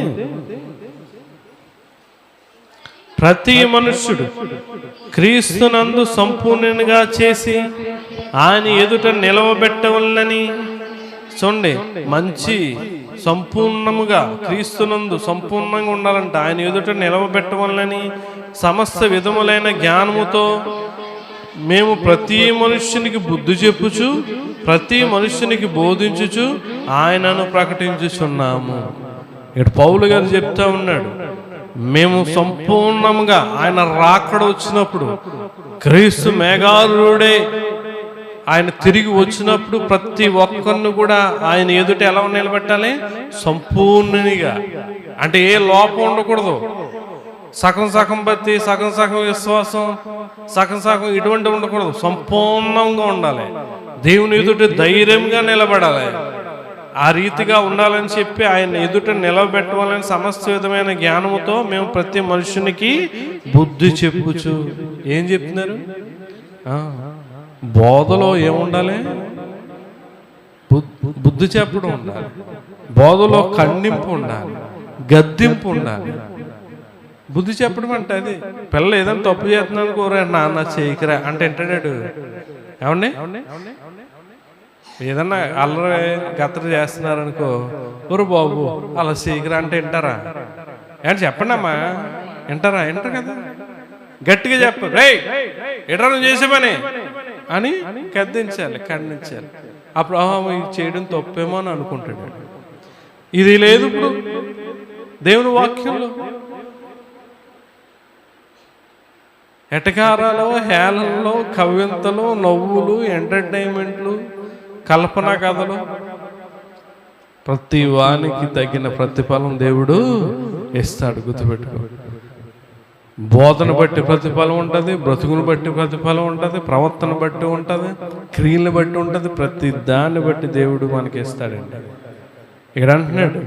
[SPEAKER 1] ప్రతి మనుష్యుడు క్రీస్తునందు సంపూర్ణంగా చేసి ఆయన ఎదుట నిలవబెట్టవలనని. చూడండి, మంచి సంపూర్ణముగా క్రీస్తునందు సంపూర్ణంగా ఉండాలంట. ఆయన ఎదుట నిలవబెట్టవలనని సమస్త విధములైన జ్ఞానముతో మేము ప్రతి మనుష్యునికి బుద్ధి చెప్పుచు ప్రతి మనుష్యునికి బోధించుచు ఆయనను ప్రకటించుచున్నాము. ఇక్కడ పౌలు గారు చెప్తా ఉన్నాడు, మేము సంపూర్ణంగా ఆయన రాకడ వచ్చినప్పుడు, క్రీస్తు మేఘారుడే ఆయన తిరిగి వచ్చినప్పుడు ప్రతి ఒక్కరిని కూడా ఆయన ఎదుట ఎలా నిలబెట్టాలి? సంపూర్ణనిగా. అంటే ఏ లోపం ఉండకూడదు. సగం సగం భక్తి, సగం సగం విశ్వాసం, సగం సగం ఇటువంటి ఉండకూడదు. సంపూర్ణంగా ఉండాలి. దేవుని ఎదుట ధైర్యంగా నిలబడాలి. ఆ రీతిగా ఉండాలని చెప్పి ఆయన ఎదుట నిలబెట్టవాలని సమస్త విధమైన జ్ఞానముతో మేము ప్రతి మనుషునికి బుద్ధి చెప్పుచు. ఏం చెప్తున్నారు? బోధలో ఏముండాలి? బుద్ధి చెప్పడం ఉండాలి. బోధలో ఖండింపు ఉండాలి, గద్దింపు ఉండాలి. బుద్ధి చెప్పడం అంటే అది. పిల్ల ఏదైనా తప్పు చేస్తున్నాను కోరా, నాన్న చేయకరా అంటే వింటాడు. ఏమండి, ఏదన్నా అల్లరి గత్తర చేస్తున్నారనుకో, ఒరు బాబు అలా చేయకరా అంటే వింటారా? ఏంటి చెప్పండి అమ్మా, వింటారా? వింటారు కదా. గట్టిగా చెప్పు, రే ఎట్రా నువ్వు చేసే పని అని గద్దించాలి, ఖండించాలి. అప్పుడు ఇది చేయడం తప్పేమో అని అనుకుంటాడు. ఇది లేదు ఇప్పుడు దేవుని వాక్యంలో. ఎటకారాలు, హేళనలు, కవ్యంతలు, నవ్వులు, ఎంటర్టైన్మెంట్లు, కల్పన కథలు, ప్రతి వానికి తగిన ప్రతిఫలం దేవుడు ఇస్తాడు. గుర్తుపెట్టుకో. బోధన బట్టి ప్రతిఫలం ఉంటుంది, బ్రతుకును బట్టి ప్రతిఫలం ఉంటుంది, ప్రవర్తన బట్టి ఉంటుంది, క్రియలను బట్టి ఉంటుంది. ప్రతి దాన్ని బట్టి దేవుడు మనకి ఇస్తాడండి. ఇక్కడ అంటున్నాడు,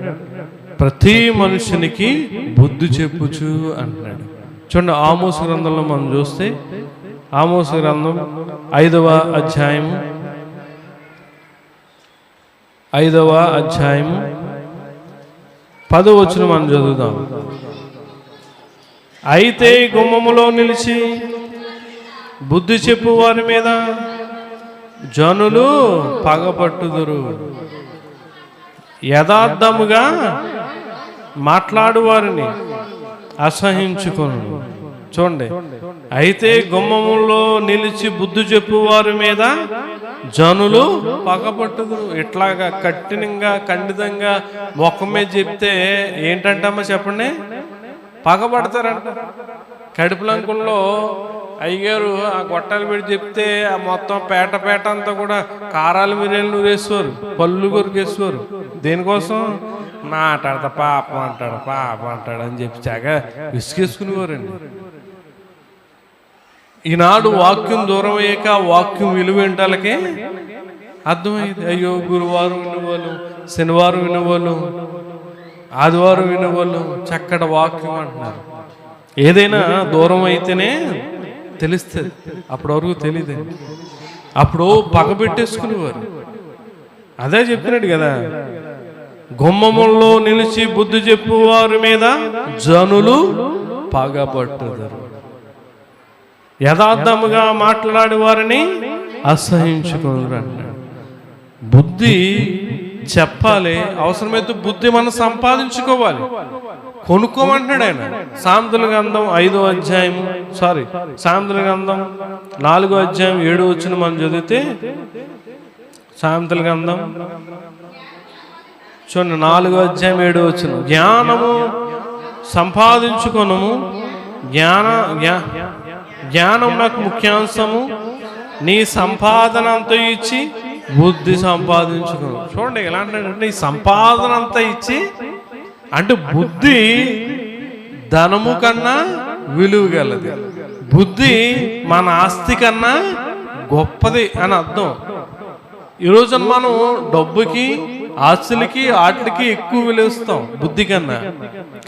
[SPEAKER 1] ప్రతి మనుషునికి బుద్ధి చెప్పుచు అంటున్నాడు. చూడండి, ఆమోసు గ్రంథంలో మనం చూస్తే ఆమోసు గ్రంథం 5వ అధ్యాయము 10వ వచనం మనం చదువుదాం. అయితే గుమ్మములో నిలిచి బుద్ధి చెప్పు వారి మీద జనులు పగపట్టుదురు. యథార్థముగా మాట్లాడు వారిని అసహించుకొను. చూడండి, అయితే గుమ్మములో నిలిచి బుద్ధి చెప్పు వారి మీద జనులు పగపట్టుదురు. ఇట్లాగా కఠినంగా ఖండితంగా ముఖం మీద చెప్తే ఏంటంటమ్మా చెప్పండి, పగపడతారంట. కడుపులంకుల్లో అయ్యగారు ఆ గొట్టాలు పెట్టి చెప్తే ఆ మొత్తం పేట అంతా కూడా కారాలు మిరియాలు నూరేసేవారు, పళ్ళు కొరికేసేవారు. దేనికోసం? మాట్లాడతా పాపం అంటాడు అని చెప్పి చాక విసిగేసుకునేవారండి. ఈనాడు వాక్యం దూరం అయ్యాక వాక్యం విలువ ఏంటాలకే అర్థమైంది. అయ్యో, గురువారం వినేవాళ్ళు, శనివారం వినేవాళ్ళు, ఆదివారం వినేవాళ్ళు చక్కటి వాక్యం అంటున్నారు. ఏదైనా దూరం అయితేనే తెలుస్తుంది, అప్పటి వరకు తెలియదండి. అప్పుడు పగబెట్టేసుకునేవారు. అదే చెప్పినాడు కదా, గుమ్మముల్లో నిలిచి బుద్ధి చెప్పు వారి మీద జనులు పగబట్టుదురు. యథార్థముగా మాట్లాడే వారిని అసహించుకున్నారు అన్నాడు. బుద్ధి చెప్పాలి, అవసరమైతే బుద్ధి మనం సంపాదించుకోవాలి, కొనుక్కోమంటున్నాడు ఆయన. సామెతల గ్రంథం 5వ అధ్యాయం సామెతల గ్రంథం 4వ అధ్యాయం 7వ వచనం మనం చదివితే, సామెతల గ్రంథం చూడండి 4వ అధ్యాయం 7వ వచనం, జ్ఞానము సంపాదించుకొనుము, జ్ఞానం నాకు ముఖ్యాంశము, నీ సంపాదన అంతా ఇచ్చి బుద్ధి సంపాదించుకో. చూడండి ఎలా అంటాడంటే, నీ సంపాదన అంతా ఇచ్చి అంటే బుద్ధి ధనము కన్నా విలువ గలది, బుద్ధి మన ఆస్తి కన్నా గొప్పది అని అర్థం. ఈరోజు మనం డబ్బుకి ఆస్తులకి వాటికి ఎక్కువ విలువిస్తాం బుద్ధి కన్నా.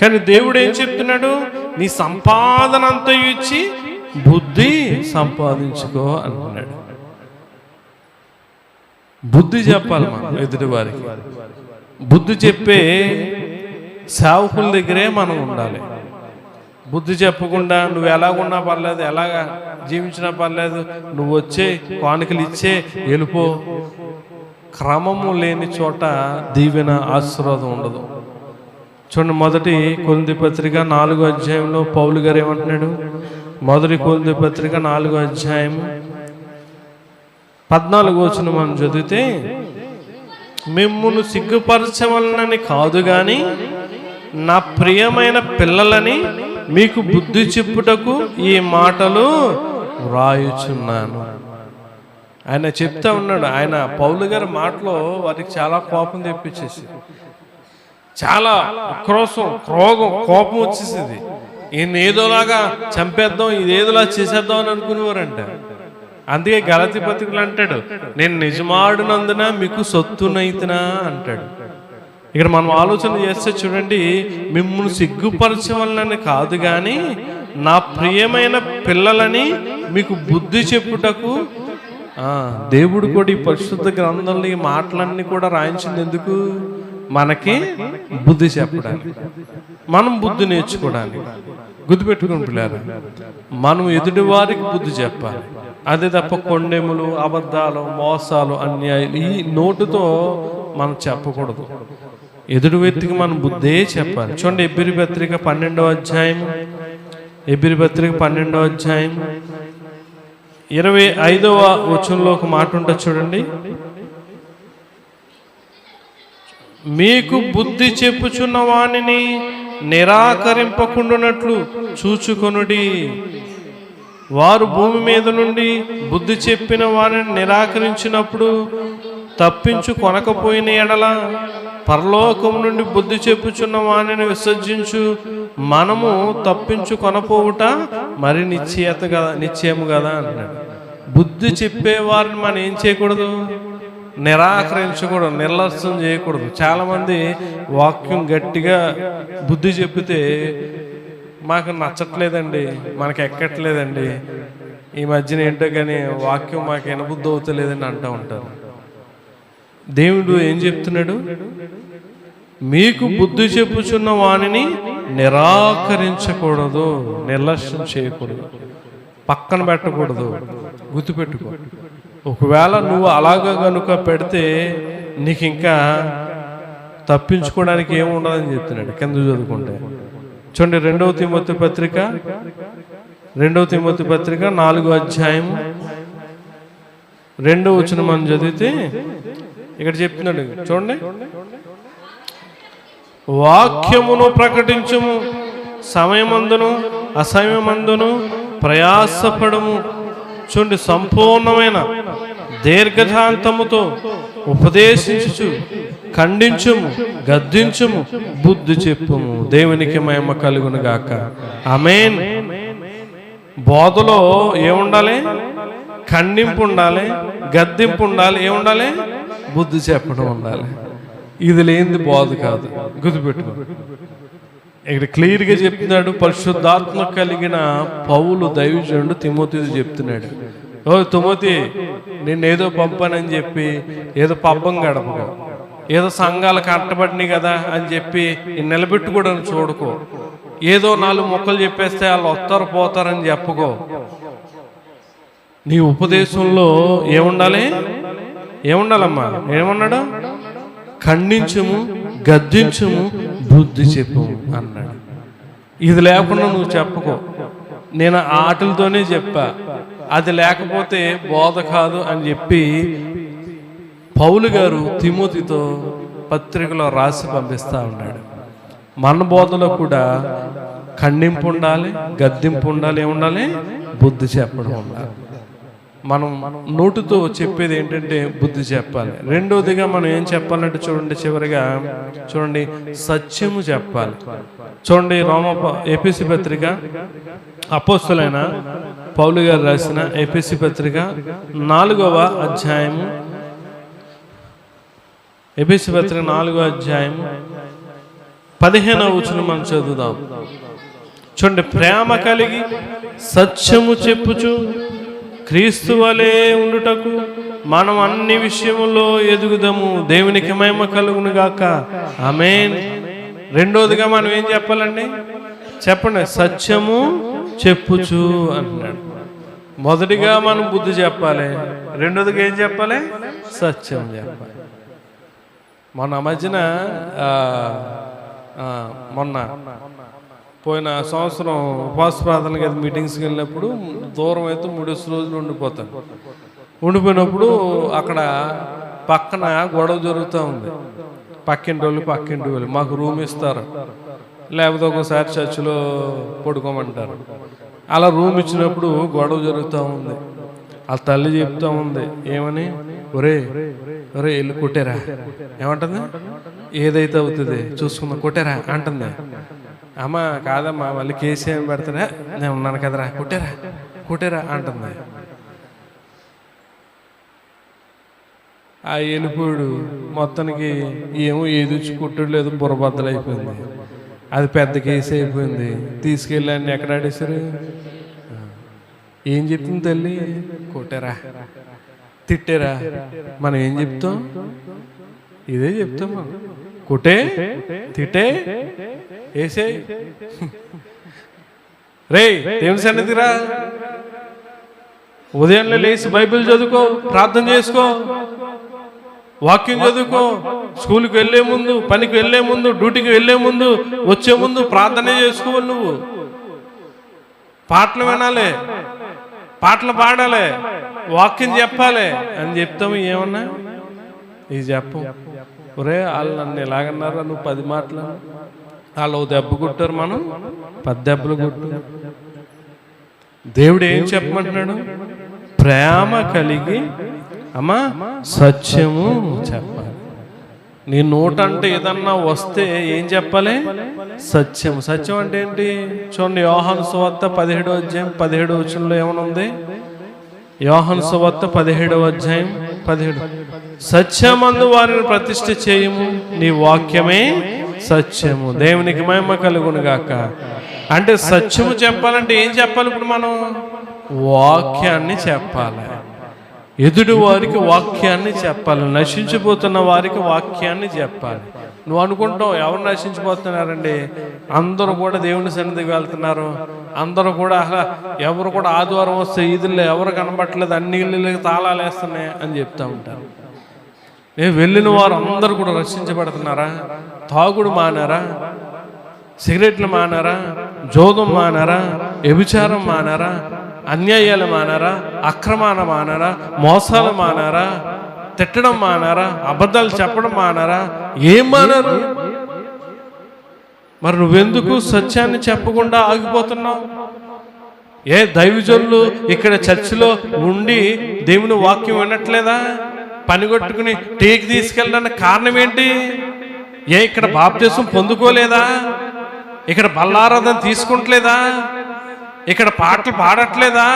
[SPEAKER 1] కానీ దేవుడు ఏం చెప్తున్నాడు, నీ సంపాదన అంతా ఇచ్చి బుద్ధి సంపాదించుకో అంటున్నాడు. బుద్ధి చెప్పాలి మనం ఎదుటి వారికి. బుద్ధి చెప్పే సేవకుల దగ్గరే మనం ఉండాలి. బుద్ధి చెప్పకుండా నువ్వు ఎలాగున్నా పర్లేదు, ఎలాగా జీవించినా పర్లేదు, నువ్వు వచ్చే కానుకలు ఇచ్చే వెళ్ళిపో, క్రమము లేని చోట దీవెన ఆశీర్వాదం ఉండదు. చూడండి, మొదటి కొరింథీ పత్రిక 4వ అధ్యాయంలో పౌలు గారు ఏమంటున్నాడు? మొదటి కొరింథీ పత్రిక 4వ అధ్యాయం 14వ వచనం మనం చదివితే, మిమ్మును సిగ్గుపరచవలనని కాదు గాని నా ప్రియమైన పిల్లలని మీకు బుద్ధి చెప్పుటకు ఈ మాటలు వ్రాయుచున్నాను. ఆయన చెప్తా ఉన్నాడు. ఆయన పౌలు గారి మాటలో వారికి చాలా కోపం తెప్పించేసి, చాలా ఉక్రోషం, కోపం వచ్చేసింది. ఈయన ఏదోలాగా చంపేద్దాం, ఇదేదోలా చేసేద్దాం అని అనుకునేవారంట. అందుకే గలతీ పత్రికలు అంటాడు, నేను నిజమాడినందున మీకు సొత్తునైతునా అంటాడు. ఇక్కడ మనం ఆలోచన చేస్తే చూడండి, మిమ్మల్ని సిగ్గుపరచవలనని కాదు కానీ నా ప్రియమైన పిల్లలని మీకు బుద్ధి చెప్పుటకు. దేవుడు కూడా ఈ పరిశుద్ధ గ్రంథంలో ఈ మాటలన్నీ కూడా రాయించింది ఎందుకు? మనకి బుద్ధి చెప్పడానికి, మనం బుద్ధి నేర్చుకోవడానికి. గుర్తుపెట్టుకుని పిల్లారు, మనం ఎదుటి వారికి బుద్ధి చెప్పాలి. అదే తప్ప కొండెములు, అబద్ధాలు, మోసాలు, అన్యాయాలు ఈ నోటుతో మనం చెప్పకూడదు. ఎదుటి వ్యక్తికి మనం బుద్ధే చెప్పాలి. చూడండి, ఎబ్రీ పత్రిక 12వ అధ్యాయం 25వ వచనంలో ఒక మాట ఉంటుంది చూడండి. మీకు బుద్ధి చెప్పుచున్న వానిని నిరాకరింపకుండానట్లు చూచుకొనుడి. వారు భూమి మీద నుండి బుద్ధి చెప్పిన వారిని నిరాకరించినప్పుడు తప్పించు కొనకపోయిన ఎడల పరలోకం నుండి బుద్ధి చెప్పుచున్న వానిని విసర్జించు మనము తప్పించు కొనపోవుట మరి నిశ్చయము కదా అన్నాడు. బుద్ధి చెప్పేవారిని మనం ఏం చేయకూడదు? నిరాకరించకూడదు, నిర్లక్ష్యం చేయకూడదు. చాలామంది వాక్యం గట్టిగా బుద్ధి చెప్పితే మాకు నచ్చట్లేదండి, మనకు ఎక్కట్లేదండి, ఈ మధ్యన ఏంటో కానీ వాక్యం మాకు వినబుద్ధి అవుతలేదని అంటూ ఉంటారు. దేవుడు ఏం చెప్తున్నాడు? మీకు బుద్ధి చెప్పుచున్న వానిని నిరాకరించకూడదు, నిర్లక్ష్యం చేయకూడదు, పక్కన పెట్టకూడదు. గుర్తుపెట్టుకో, ఒకవేళ నువ్వు అలాగా కనుక పెడితే నీకు ఇంకా తప్పించుకోవడానికి ఏముండదని చెప్తున్నాడు. కింద చదువుకుంటే చూడండి, 2వ తిమోతి పత్రిక 4వ అధ్యాయం 2వ వచనం మనం చదివితే ఇక్కడ చెప్తున్నాడు. చూడండి, వాక్యమును ప్రకటించుము, సమయమందును అసమయమందును ప్రయాసపడము. చూడండి, సంపూర్ణమైన దీర్ఘశాంతముతో ఉపదేశించుచు ఖండించుము, గద్దించుము, బుద్ధి చెప్పుము. దేవునికి మహిమ కలుగును గాక. ఆమేన్. బోధలో ఏముండాలి? ఖండింపు ఉండాలి, గద్దింపు ఉండాలి, ఏముండాలి? బుద్ధి చెప్పడం ఉండాలి. ఇది లేనిది బోధ కాదు. గుర్తుపెట్టుకో, ఇక్కడ క్లియర్గా చెప్తున్నాడు. పరిశుద్ధాత్మ కలిగిన పౌలు దైవజనుడు తిమోతితో చెప్తున్నాడు, ఓ తిమోతి, నిన్నేదో పంపానని చెప్పి ఏదో పబ్బం గడపకో, ఏదో సంఘాలు కట్టబడినాయి కదా అని చెప్పి నిలబెట్టుకోవడానికి చూడకో, ఏదో 4 మొక్కలు చెప్పేస్తే వాళ్ళు వస్తారు పోతారని చెప్పుకో. నీ ఉపదేశంలో ఏముండాలి? ఏముండాలమ్మా? ఏమన్నాడు? ఖండించుము, గద్దించుము, బుద్ధి చెప్పు అన్నాడు. ఇది లేకుండా నువ్వు చెప్పుకో. నేను ఆటలతోనే చెప్పా, అది లేకపోతే బోధ కాదు అని చెప్పి పౌలు గారు తిమోతితో పత్రికలో రాసి పంపిస్తూ ఉన్నాడు. మన బోధలో కూడా ఖండింపు ఉండాలి, గద్దింపు ఉండాలి, ఏముండాలి? బుద్ధి చెప్పడం ఉండాలి. మనం నోటితో చెప్పేది ఏంటంటే బుద్ధి చెప్పాలి. రెండోదిగా మనం ఏం చెప్పాలంటే చూడండి, చివరిగా చూడండి, సత్యము చెప్పాలి. చూడండి, ఎఫెసీ పత్రిక అపోస్తలుడైన పౌలు గారు రాసిన ఎఫెసీ పత్రిక 4వ అధ్యాయము, ఎఫెసీ పత్రిక 4వ అధ్యాయము 15వ వచనం మనం చదువుదాం. చూడండి, ప్రేమ కలిగి సత్యము చెప్పుచు క్రీస్తు వలె ఉండుటకు మనం అన్ని విషయములో ఎదుగుదాము. దేవునికి మహిమ కలుగును గాక. ఆమేన్. రెండోదిగా మనం ఏం చెప్పాలండి? చెప్పండి, సత్యము చెప్పుచు అన్నాడు. మొదటిగా మనం బుద్ధి చెప్పాలి, రెండోదిగా ఏం చెప్పాలి? సత్యం చెప్పాలి. మొన్న మధ్యన మొన్న పోయిన సంవత్సరం ఉపవాస ప్రార్థన కదా మీటింగ్స్కి వెళ్ళినప్పుడు దూరం అయితే 3 రోజులు ఉండిపోతాను. ఉండిపోయినప్పుడు అక్కడ పక్కన గొడవ జరుగుతూ ఉంది. పక్కింటి వాళ్ళు మాకు రూమ్ ఇస్తారు, లేకపోతే ఒకసారి చర్చిలో పడుకోమంటారు. అలా రూమ్ ఇచ్చినప్పుడు గొడవ జరుగుతూ ఉంది. ఆ తల్లి చెప్తూ ఉంది, ఏమని? ఒరే వెళ్ళి కొట్టేరా. ఏమంటుంది? ఏదైతే అవుతుంది చూసుకుందా, కొట్టేరా అంటుంది. అమ్మ కాదమ్మా, మళ్ళీ కేసు ఏమి పెడతారా, నేను ఉన్నాను కదరా, కొట్టేరా అంటుంది. ఆ వెళ్ళిపోయాడు. మొత్తానికి ఏమో ఏదిచ్చి కుట్టడు లేదు, బుర్రబద్దలు అయిపోయింది. అది పెద్ద కేసు అయిపోయింది. తీసుకెళ్ళి అన్ని ఎక్కడ ఆడేశారు? ఏం చెప్తుంది తల్లి? కొట్టారా, తిట్టారా? మనం ఏం చెప్తాం? ఇదే చెప్తాం మనం. కొట్టే, తిట్టే, వేసే, రే దేవుని సన్నిధిరా, ఉదయంలో లేచి బైబిల్ చదువుకో, ప్రార్థన చేసుకో, వాక్యం చదువుకో, స్కూల్కి వెళ్ళే ముందు, పనికి వెళ్ళే ముందు, డ్యూటీకి వెళ్ళే ముందు, వచ్చే ముందు ప్రార్థన చేసుకోవాలి. నువ్వు పాటలు వినాలి, పాటలు పాడాలి, వాక్యం చెప్పాలి అని చెప్తాము. ఏమన్నా ఇది చెప్పు. ఒరే వాళ్ళు నన్ను ఎలాగన్నారా, నువ్వు 10 మాటలు, వాళ్ళు 1 దెబ్బ కొట్టారు, మనం 10 దెబ్బలు కొట్టు. దేవుడు ఏం చెప్పమంటున్నాడు? ప్రేమ కలిగి అమ్మా సత్యము చెప్పాలి. నీ నోట అంటే ఏదన్నా వస్తే ఏం చెప్పాలి? సత్యం. సత్యం అంటే ఏంటి? చూడండి, యోహాను సువార్త 17వ అధ్యాయం 17వ వచనంలో ఏమనుంది? యోహాను సువార్త 17వ అధ్యాయం 17. సత్యమందు వారిని ప్రతిష్ఠ చేయము, నీ వాక్యమే సత్యము. దేవునికి మహిమ కలుగును గాక. అంటే సత్యము చెప్పాలంటే ఏం చెప్పాలి? ఇప్పుడు మనం వాక్యాన్ని చెప్పాలి. ఎదుటి వారికి వాక్యాన్ని చెప్పాలి. నశించిపోతున్న వారికి వాక్యాన్ని చెప్పాలి. నువ్వు అనుకుంటావు ఎవరు నశించిపోతున్నారండి, అందరూ కూడా దేవుని సన్నిధికి వెళ్తున్నారు, అందరూ కూడా ఎవరు కూడా ఆదివారం వస్తే ఈదుల్లో ఎవరు కనబట్టలేదు, అన్ని ఇళ్ళకి తాళాలు వేస్తున్నాయి అని చెప్తా ఉంటారు. వెళ్ళిన వారు అందరూ కూడా రక్షించబడుతున్నారా? తాగుడు మానారా? సిగరెట్లు మానారా? జోదం మానారా? వ్యభిచారం మానారా? అన్యాయాలు మానారా? అక్రమాలు మానారా? మోసాలు మానారా? తిట్టడం మానారా? అబద్ధాలు చెప్పడం మానారా? ఏం మానారు? మరి నువ్వెందుకు సత్యాన్ని చెప్పకుండా ఆగిపోతున్నావు? దైవజనులు ఇక్కడ చర్చిలో ఉండి దేవుని వాక్యం వినట్లేదా? పనిగొట్టుకుని టీకి తీసుకెళ్ళడానికి కారణం ఏంటి? ఇక్కడ బాప్తిసం పొందుకోలేదా? ఇక్కడ బల్లారాధన తీసుకుంటలేదా? ఇక్కడ పాటలు పాడట్లేదా?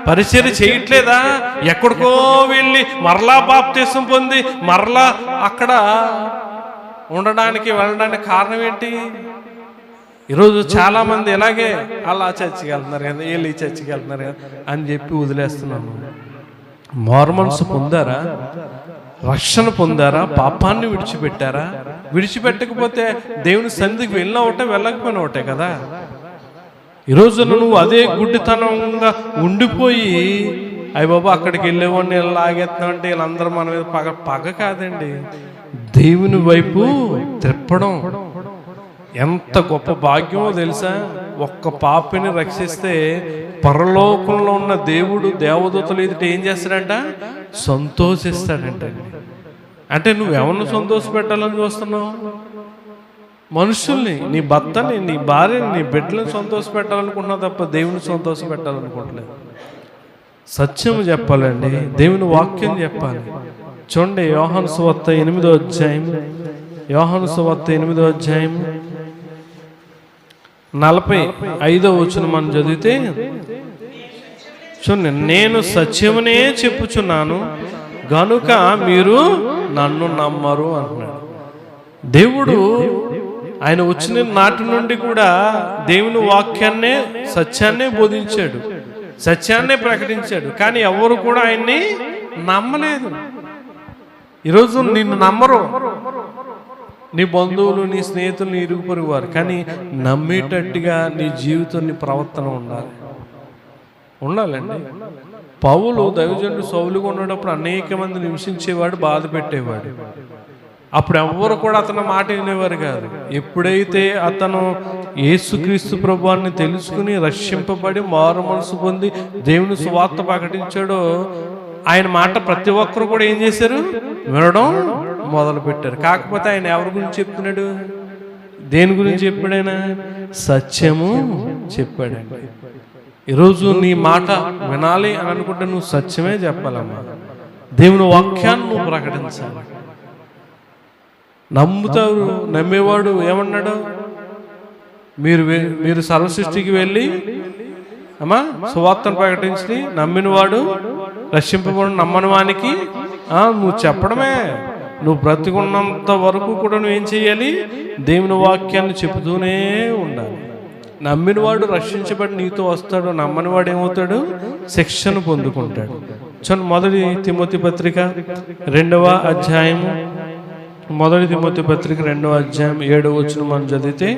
[SPEAKER 1] పరిచర్య చేయట్లేదా? ఎక్కడికో వెళ్ళి మరలా బాప్తిసం పొంది మరలా అక్కడ ఉండడానికి వెళ్ళడానికి కారణం ఏంటి? ఈరోజు చాలా మంది ఇలాగే అలా చర్చికి వెళ్తున్నారు కదా, వీళ్ళు ఈ చర్చికి వెళ్తున్నారు కదా అని చెప్పి వదిలేస్తున్నాను. మారుమనసు పొందారా? రక్షణ పొందారా? పాపాన్ని విడిచిపెట్టారా? విడిచిపెట్టకపోతే దేవుని సన్నిధికి వెళ్ళిన ఒకటే వెళ్ళకపోయినా ఒకటే కదా. ఈరోజు నువ్వు అదే గుడ్డితనంగా ఉండిపోయి అయ్య బాబా అక్కడికి వెళ్ళేవాడిని లాగేస్తున్నావు అంటే వీళ్ళందరూ మన మీద పగ కాదండి, దేవుని వైపు తిప్పడం ఎంత గొప్ప భాగ్యమో తెలుసా? ఒక్క పాపిని రక్షిస్తే పరలోకంలో ఉన్న దేవుడు దేవదూతలు ఎదుట ఏం చేస్తాడంట? సంతోషిస్తాడంట. అంటే నువ్వెవరిని సంతోష పెట్టాలని చూస్తున్నావు? మనుషుల్ని, నీ భర్తని, నీ భార్యని, నీ బిడ్డలను సంతోష పెట్టాలనుకుంటున్నావు తప్ప దేవుని సంతోష పెట్టాలనుకోవట్లేదు. సత్యం చెప్పాలండి, దేవుని వాక్యం చెప్పాలి. చూడండి, యోహాను సువార్త 8వ అధ్యాయం, యోహాను సువార్త 8వ అధ్యాయం 45వ వచనం మనం చదివితే చూడండి, నేను సత్యమునే చెప్పుచున్నాను గనుక మీరు నన్ను నమ్మరు అంటున్నాడు. దేవుడు ఆయన వచ్చిన నాటి నుండి కూడా దేవుని వాక్యాన్నే సత్యాన్నే బోధించాడు, సత్యాన్నే ప్రకటించాడు. కానీ ఎవరు కూడా ఆయన్ని నమ్మలేదు. ఈరోజు నిన్ను నమ్మరు, నీ బంధువులు, నీ స్నేహితులు, నీ ఇరుగు పొరుగు వారు. కానీ నమ్మేటట్టుగా నీ జీవితం, నీ ప్రవర్తన ఉండాలండి. పౌలు దైవజనుడు సౌలుగా ఉన్నప్పుడు అనేక మంది హింసించేవాడు, బాధ పెట్టేవాడు. అప్పుడు ఎవ్వరు కూడా అతని మాట వినేవారు కాదు. ఎప్పుడైతే అతను యేసుక్రీస్తు ప్రభువాన్ని తెలుసుకుని రక్షింపబడి మారు మనసు పొంది దేవుని సువార్త ప్రకటించాడో ఆయన మాట ప్రతి ఒక్కరు కూడా ఏం చేశారు? వినడం మొదలు పెట్టారు. కాకపోతే ఆయన ఎవరి గురించి చెప్తున్నాడు? దేని గురించి చెప్పాడైనా? సత్యము చెప్పాడండి. ఈరోజు నీ మాట వినాలి అని అనుకుంటే నువ్వు సత్యమే చెప్పాలమ్మా. దేవుని వాక్యాన్ని నువ్వు ప్రకటించాలి. నమ్ముతారు, నమ్మేవాడు ఏమన్నాడు? మీరు సర్వసృష్టికి వెళ్ళి అమ్మా సువార్తను ప్రకటించి నమ్మినవాడు రక్షింపబడు, నమ్మని వానికి నువ్వు చెప్పడమే. నువ్వు బ్రతికున్నంత వరకు కూడా నువ్వేం చేయాలి? దేవుని వాక్యాన్ని చెబుతూనే ఉండాలి. నమ్మినవాడు రక్షించబడి నీతో వస్తాడు, నమ్మనివాడు ఏమవుతాడు? శిక్షను పొందుకుంటాడు. మొదటి తిమోతి పత్రిక 2వ అధ్యాయం, మొదటి తిమోతి పత్రిక 2వ అధ్యాయం 7వ వచనం మనం చదివితే,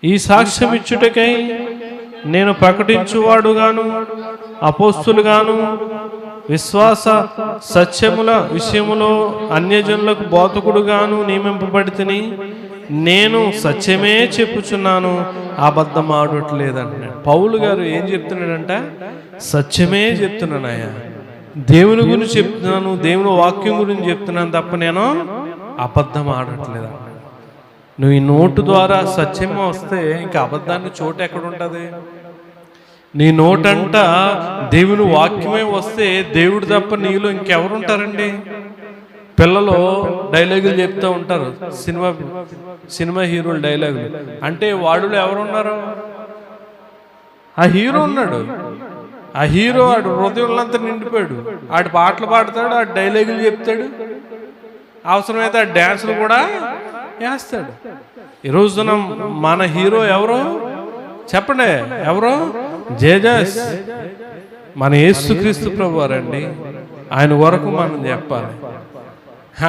[SPEAKER 1] ఈ సాక్ష్యం ఇచ్చుటకై నేను ప్రకటించువాడుగాను అపోస్తులుగాను విశ్వాస సత్యముల విషయములో అన్యజనులకు బోధకుడుగాను నియమింపబడితిని. నేను సత్యమే చెప్పుచున్నాను, అబద్ధం ఆడట్లేదంటున్నాడు. పౌలు గారు ఏం చెప్తున్నాడంట? సత్యమే చెప్తున్నానయ్యా, దేవుని గురించి చెప్తున్నాను, దేవుని వాక్యం గురించి చెప్తున్నాను తప్ప నేను అబద్ధం ఆడట్లేదు. నువ్వు ఈ నోటు ద్వారా సత్యం వస్తే ఇంకా అబద్ధాన్ని చోటు ఎక్కడ ఉంటుంది? నీ నోటంట దేవుని వాక్యమే వస్తే దేవుడు తప్ప నీలో ఇంకెవరుంటారండి? పిల్లలు డైలాగులు చెప్తూ ఉంటారు, సినిమా హీరోలు డైలాగులు అంటే వాడులో ఎవరున్నారు? ఆ హీరో ఉన్నాడు. ఆ హీరో ఆడు హృదయంలంతా నిండిపోయాడు. ఆడు పాటలు పాడతాడు, ఆడు డైలాగులు చెప్తాడు, అవసరమైతే ఆ డ్యాన్సులు కూడా వేస్తాడు. ఈ రోజున మన హీరో ఎవరు చెప్పండి? ఎవరు? జేజస్, మన యేసుక్రీస్తు ప్రభువారండి. ఆయన వరకు మనం చెప్పాలి.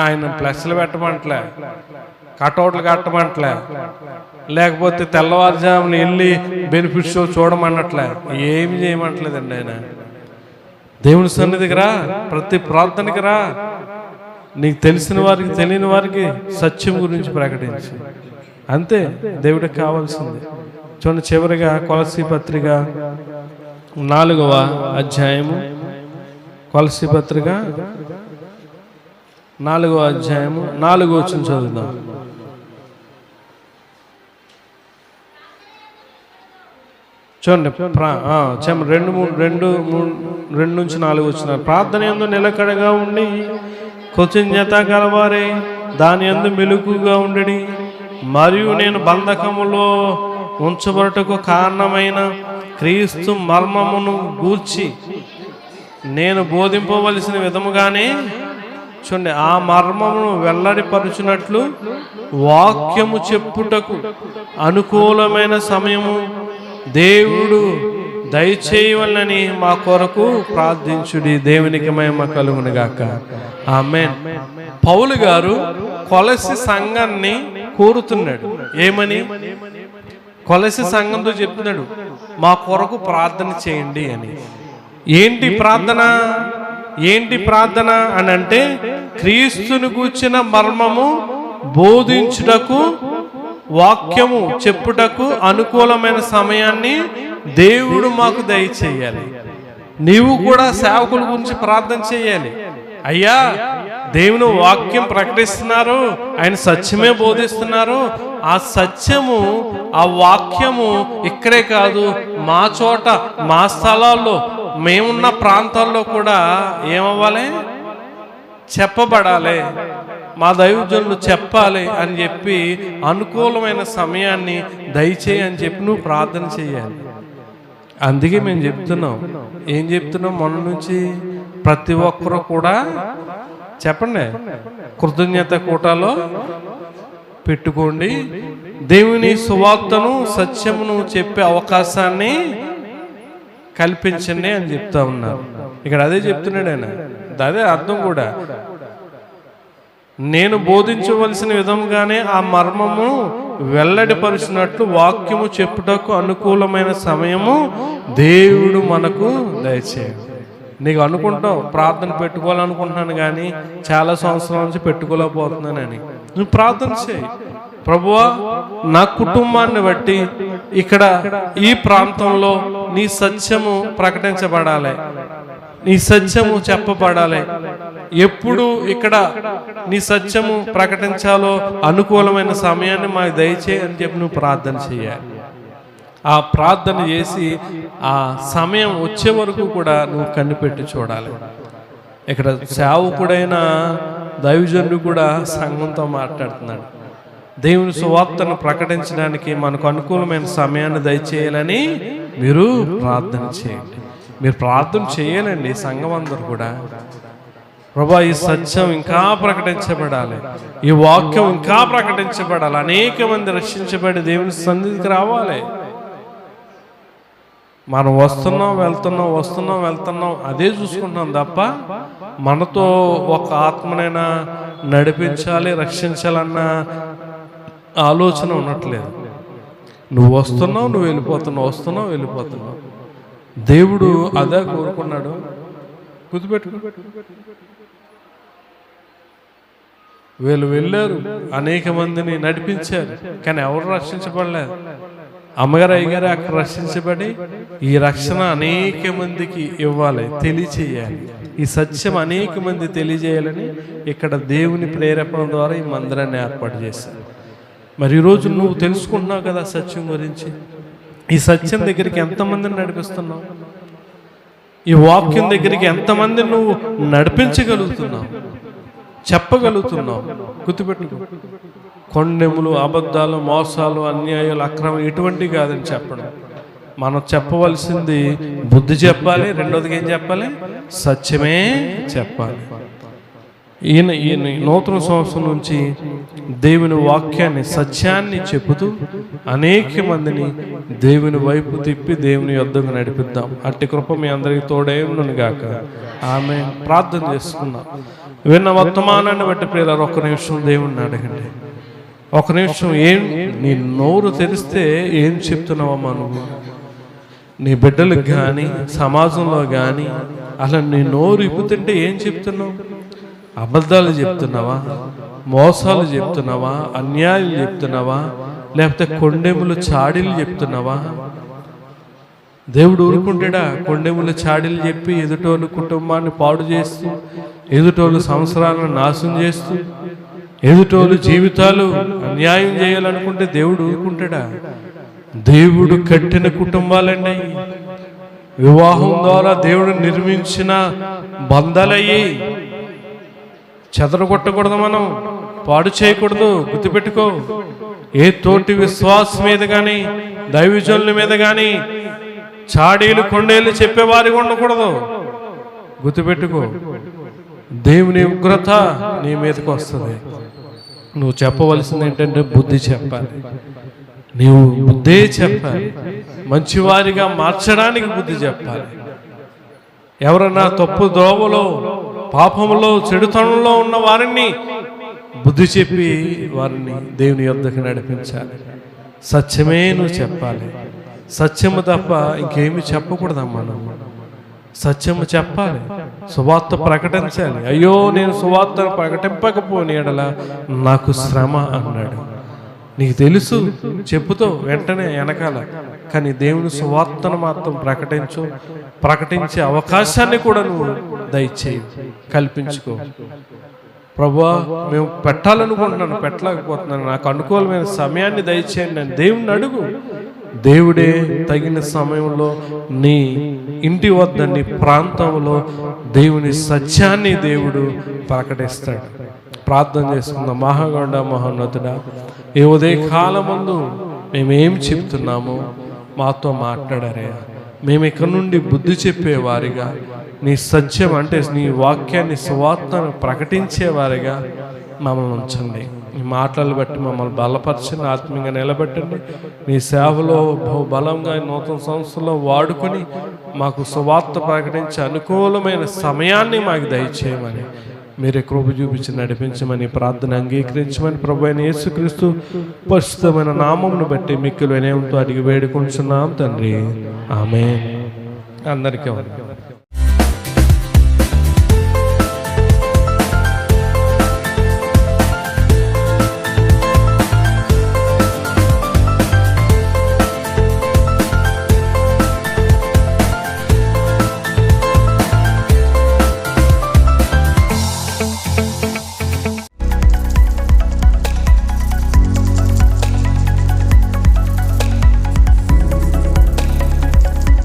[SPEAKER 1] ఆయన ఫ్లెక్స్లు పెట్టమంటలే, కటౌట్లు కట్టమంటలే, లేకపోతే తెల్లవారుజామున వెళ్ళి బెనిఫిట్ షో చూడమన్నట్లే, ఏమి చేయమంటలేదండి. ఆయన దేవుని సన్నిధికి రా, ప్రతి ప్రార్థనకి రా, నీకు తెలిసిన వారికి తెలియని వారికి సత్యం గురించి ప్రకటించు. అంతే దేవుడికి కావాల్సింది. చూడండి, చివరిగా కొలస్సీ పత్రిక 4వ అధ్యాయము, కొలస్సీ పత్రిక 4వ అధ్యాయము 4వ వచనం చదువుదాం. చూడండి, 2 నుంచి 4 వచ్చిన ప్రార్థన యందు నిలకడగా ఉండి కృతజ్ఞత గలవారే దాని యందు మెలకుగా ఉండడి, మరియు నేను బంధకములో ఉంచబడుటకు కారణమైన క్రీస్తు మర్మమును గూర్చి నేను బోధింపవలసిన విధముగానే చూడండి ఆ మర్మమును వెల్లడిపరుచున్నట్లు వాక్యము చెప్పుటకు అనుకూలమైన సమయము దేవుడు దయచేయవలనని మా కొరకు ప్రార్థించుడి. దేవునికి మహిమ కలుగును గాక. ఆమేన్. పౌలు గారు కొలస్సీ సంఘాన్ని కోరుతున్నాడు. ఏమని? కొలస్సీ సంఘంతో చెప్తున్నాడు, మా కొరకు ప్రార్థన చేయండి అని. ఏంటి ప్రార్థన? ఏంటి ప్రార్థన అని అంటే, క్రీస్తుని గూర్చిన మర్మము బోధించుటకు, వాక్యము చెప్పుటకు అనుకూలమైన సమయాన్ని దేవుడు మాకు దయచేయాలి. నీవు కూడా సేవకుల గురించి ప్రార్థన చేయాలి. అయ్యా, దేవుని వాక్యం ప్రకటిస్తున్నారు, ఆయన సత్యమే బోధిస్తున్నారు. ఆ సత్యము, ఆ వాక్యము ఇక్కడే కాదు, మా చోట, మా స్థలాల్లో, మేమున్న ప్రాంతాల్లో కూడా ఏమవ్వాలి? చెప్పబడాలి. మా దైవజనులు చెప్పాలి అని చెప్పి అనుకూలమైన సమయాన్ని దయచేయి అని చెప్పి నువ్వు ప్రార్థన చేయాలి. అందుకే మేము చెప్తున్నాం. ఏం చెప్తున్నాం? మొన్న నుంచి ప్రతి ఒక్కరు కూడా చెప్పండి, కృతజ్ఞత కూటలో పెట్టుకోండి. దేవుని సువార్తను, సత్యమును చెప్పే అవకాశాన్ని కల్పించండి అని చెప్తా ఉన్నారు. ఇక్కడ అదే చెప్తున్నాడు ఆయన. అదే అర్థం కూడా. నేను బోధించవలసిన విధంగానే ఆ మర్మము వెల్లడిపరిచినట్లు వాక్యము చెప్పుటకు అనుకూలమైన సమయము దేవుడు మనకు దయచేయండి. నీకు అనుకుంటావు ప్రార్థన పెట్టుకోవాలనుకుంటున్నాను కానీ చాలా సంవత్సరాల నుంచి పెట్టుకోలేకపోతున్నానని. నువ్వు ప్రార్థన చేయి. ప్రభువా, నా కుటుంబాన్ని బట్టి ఇక్కడ ఈ ప్రాంతంలో నీ సత్యము ప్రకటించబడాలి, నీ సత్యము చెప్పబడాలి. ఎప్పుడు ఇక్కడ నీ సత్యము ప్రకటించాలో అనుకూలమైన సమయాన్ని మాకు దయచేయి అని చెప్పి నువ్వు ప్రార్థన చేయాలి. ఆ ప్రార్థన చేసి ఆ సమయం వచ్చే వరకు కూడా నువ్వు కనిపెట్టి చూడాలి. ఇక్కడ సేవకుడైన దైవజనుడు కూడా సంఘంతో మాట్లాడుతున్నాడు. దేవుని సువార్తను ప్రకటించడానికి మనకు అనుకూలమైన సమయాన్ని దయచేయాలని మీరు ప్రార్థన చేయండి. మీరు ప్రార్థన చేయాలండి. సంఘం అందరూ కూడా, ప్రభా, ఈ సత్యం ఇంకా ప్రకటించబడాలి, ఈ వాక్యం ఇంకా ప్రకటించబడాలి, అనేక మంది రక్షించబడి దేవుని సన్నిధికి రావాలి. మనం వస్తున్నాం వెళ్తున్నాం అదే చూసుకుంటున్నాం తప్ప మనతో ఒక ఆత్మనైనా నడిపించాలి, రక్షించాలన్న ఆలోచన ఉండట్లేదు. నువ్వు వస్తున్నావు, నువ్వు వెళ్ళిపోతున్నావు. దేవుడు అదే కోరుకున్నాడు. గుర్తుపెట్టుకో. వీళ్ళు వెళ్ళారు, అనేక మందిని నడిపించారు, కానీ ఎవరు రక్షించబడలేదు. అమ్మగారు, అయ్యగారు అక్కడ రక్షించబడి ఈ రక్షణ అనేక మందికి ఇవ్వాలి, తెలియచేయాలి. ఈ సత్యం అనేక మంది తెలియజేయాలని ఇక్కడ దేవుని ప్రేరేపణ ద్వారా ఈ మందిరాన్ని ఏర్పాటు చేశారు. మరి ఈరోజు నువ్వు తెలుసుకుంటున్నావు కదా సత్యం గురించి. ఈ సత్యం దగ్గరికి ఎంతమందిని నడిపిస్తున్నావు? ఈ వాక్యం దగ్గరికి ఎంతమంది నువ్వు నడిపించగలుగుతున్నావు, చెప్పగలుగుతున్నావు? గుర్తుపెట్టుకో. కొండెములు, అబద్ధాలు, మోసాలు, అన్యాయాలు, అక్రమం ఇటువంటివి కాదని చెప్పడం. మనం చెప్పవలసింది బుద్ధి చెప్పాలి. రెండోదిగా ఏం చెప్పాలి? సత్యమే చెప్పాలి. ఈయన నూతన సంవత్సరం నుంచి దేవుని వాక్యాన్ని, సత్యాన్ని చెబుతూ అనేక మందిని దేవుని వైపు తిప్పి దేవుని యొద్దకు నడిపిద్దాం. అట్టి కృప మీ అందరికీ తోడేయును గాక. ఆమె ప్రార్థన చేసుకుందాం. విన్న వర్తమానాన్ని బట్టి ప్రియులారా ఒక్క నిమిషం దేవుణ్ణి అడగండి. ఒక నిమిషం, నీ నోరు తెరిస్తే ఏం చెప్తున్నావమ్మా నువ్వు? నీ బిడ్డలకు కానీ సమాజంలో కానీ అలా నీ నోరు ఇప్పుతుంటే ఏం చెప్తున్నావు? అబద్ధాలు చెప్తున్నావా? మోసాలు చెప్తున్నావా? అన్యాయాలు చెప్తున్నావా? లేకపోతే కొండెములు చాడీలు చెప్తున్నావా? దేవుడు ఊరుకుంటాడా? కొండెములు చాడీలు చెప్పి ఎదుటోళ్ళు కుటుంబాన్ని పాడు చేస్తూ, ఎదుటోళ్ళు సంవత్సరాలను నాశనం చేస్తూ, ఎదుటోళ్ళు జీవితాలు అన్యాయం చేయాలనుకుంటే దేవుడు ఊరుకుంటాడా? దేవుడు కట్టిన కుటుంబాలండి. వివాహం ద్వారా దేవుడు నిర్మించిన బంధాలయ్యి. చెదరగొట్టకూడదు, మనం పాడు చేయకూడదు. గుర్తుపెట్టుకో, ఏ తోటి విశ్వాసం మీద కానీ దైవజనుల మీద కానీ చాడీలు కొండేళ్ళు చెప్పేవారిగా ఉండకూడదు. గుర్తుపెట్టుకో, దేవుని ఉగ్రత నీ మీదకి వస్తుంది. నువ్వు చెప్పవలసింది ఏంటంటే బుద్ధి చెప్పాలి. నీవు బుద్ధే చెప్పాలి. మంచివారిగా మార్చడానికి బుద్ధి చెప్పాలి. ఎవరన్నా తప్పు ద్రోవలో, పాపంలో, చెడుతనంలో ఉన్న వారిని బుద్ధి చెప్పి వారిని దేవుని యొద్దకు నడిపించాలి. సత్యమే నువ్వు చెప్పాలి. సత్యము తప్ప ఇంకేమి చెప్పకూడదమ్మా. నువ్వు సత్యము చెప్పాలి, సువార్త ప్రకటించాలి. అయ్యో, నేను సువార్తను ప్రకటింపకపోని ఎడల నాకు శ్రమ అన్నాడు. నీకు తెలుసు, చెప్పుతో వెంటనే వెనకాల, కానీ దేవుని సువార్తను మాత్రం ప్రకటించే అవకాశాన్ని కూడా నువ్వు దయచేయి, కల్పించుకో. ప్రభువా, మేము పెట్టాలనుకుంటున్నాను, పెట్టలేకపోతున్నాను, నాకు అనుకూలమైన సమయాన్ని దయచేయండి అని దేవుణ్ణి అడుగు. దేవుడే తగిన సమయంలో నీ ఇంటి వద్ద, నీ ప్రాంతంలో దేవుని సత్యాన్ని దేవుడు ప్రకటిస్తాడు. ప్రార్థన చేసుకుందాం. మహాగౌండ మహోన్నతుడా, ఈ ఉదయకాలం ముందు మేమేం చెప్తున్నామో మాతో మాట్లాడారయ్యా. మేము ఇక్కడ నుండి బుద్ధి చెప్పేవారిగా, నీ సత్యం అంటే నీ వాక్యాన్ని, సువార్తను ప్రకటించేవారిగా మమ్మల్ని ఉంచండి. ఈ మాటలు బట్టి మమ్మల్ని బలపరచండి, ఆత్మీయంగా నిలబెట్టండి. నీ సేవలో బలంగా నూతన సంస్థలో వాడుకొని మాకు సువార్త ప్రకటించే అనుకూలమైన సమయాన్ని మాకు దయచేయమని, మీరే కృప చూపించి నడిపించమని ప్రార్థన అంగీకరించమని ప్రభు అయిన యేసుక్రీస్తు పరిశుద్ధమైన నామమును బట్టి మిక్కిలి వినయంతో అడిగి వేడుకుంటున్నాం తండ్రి. ఆమేన్. అందరికీ వందనాలు.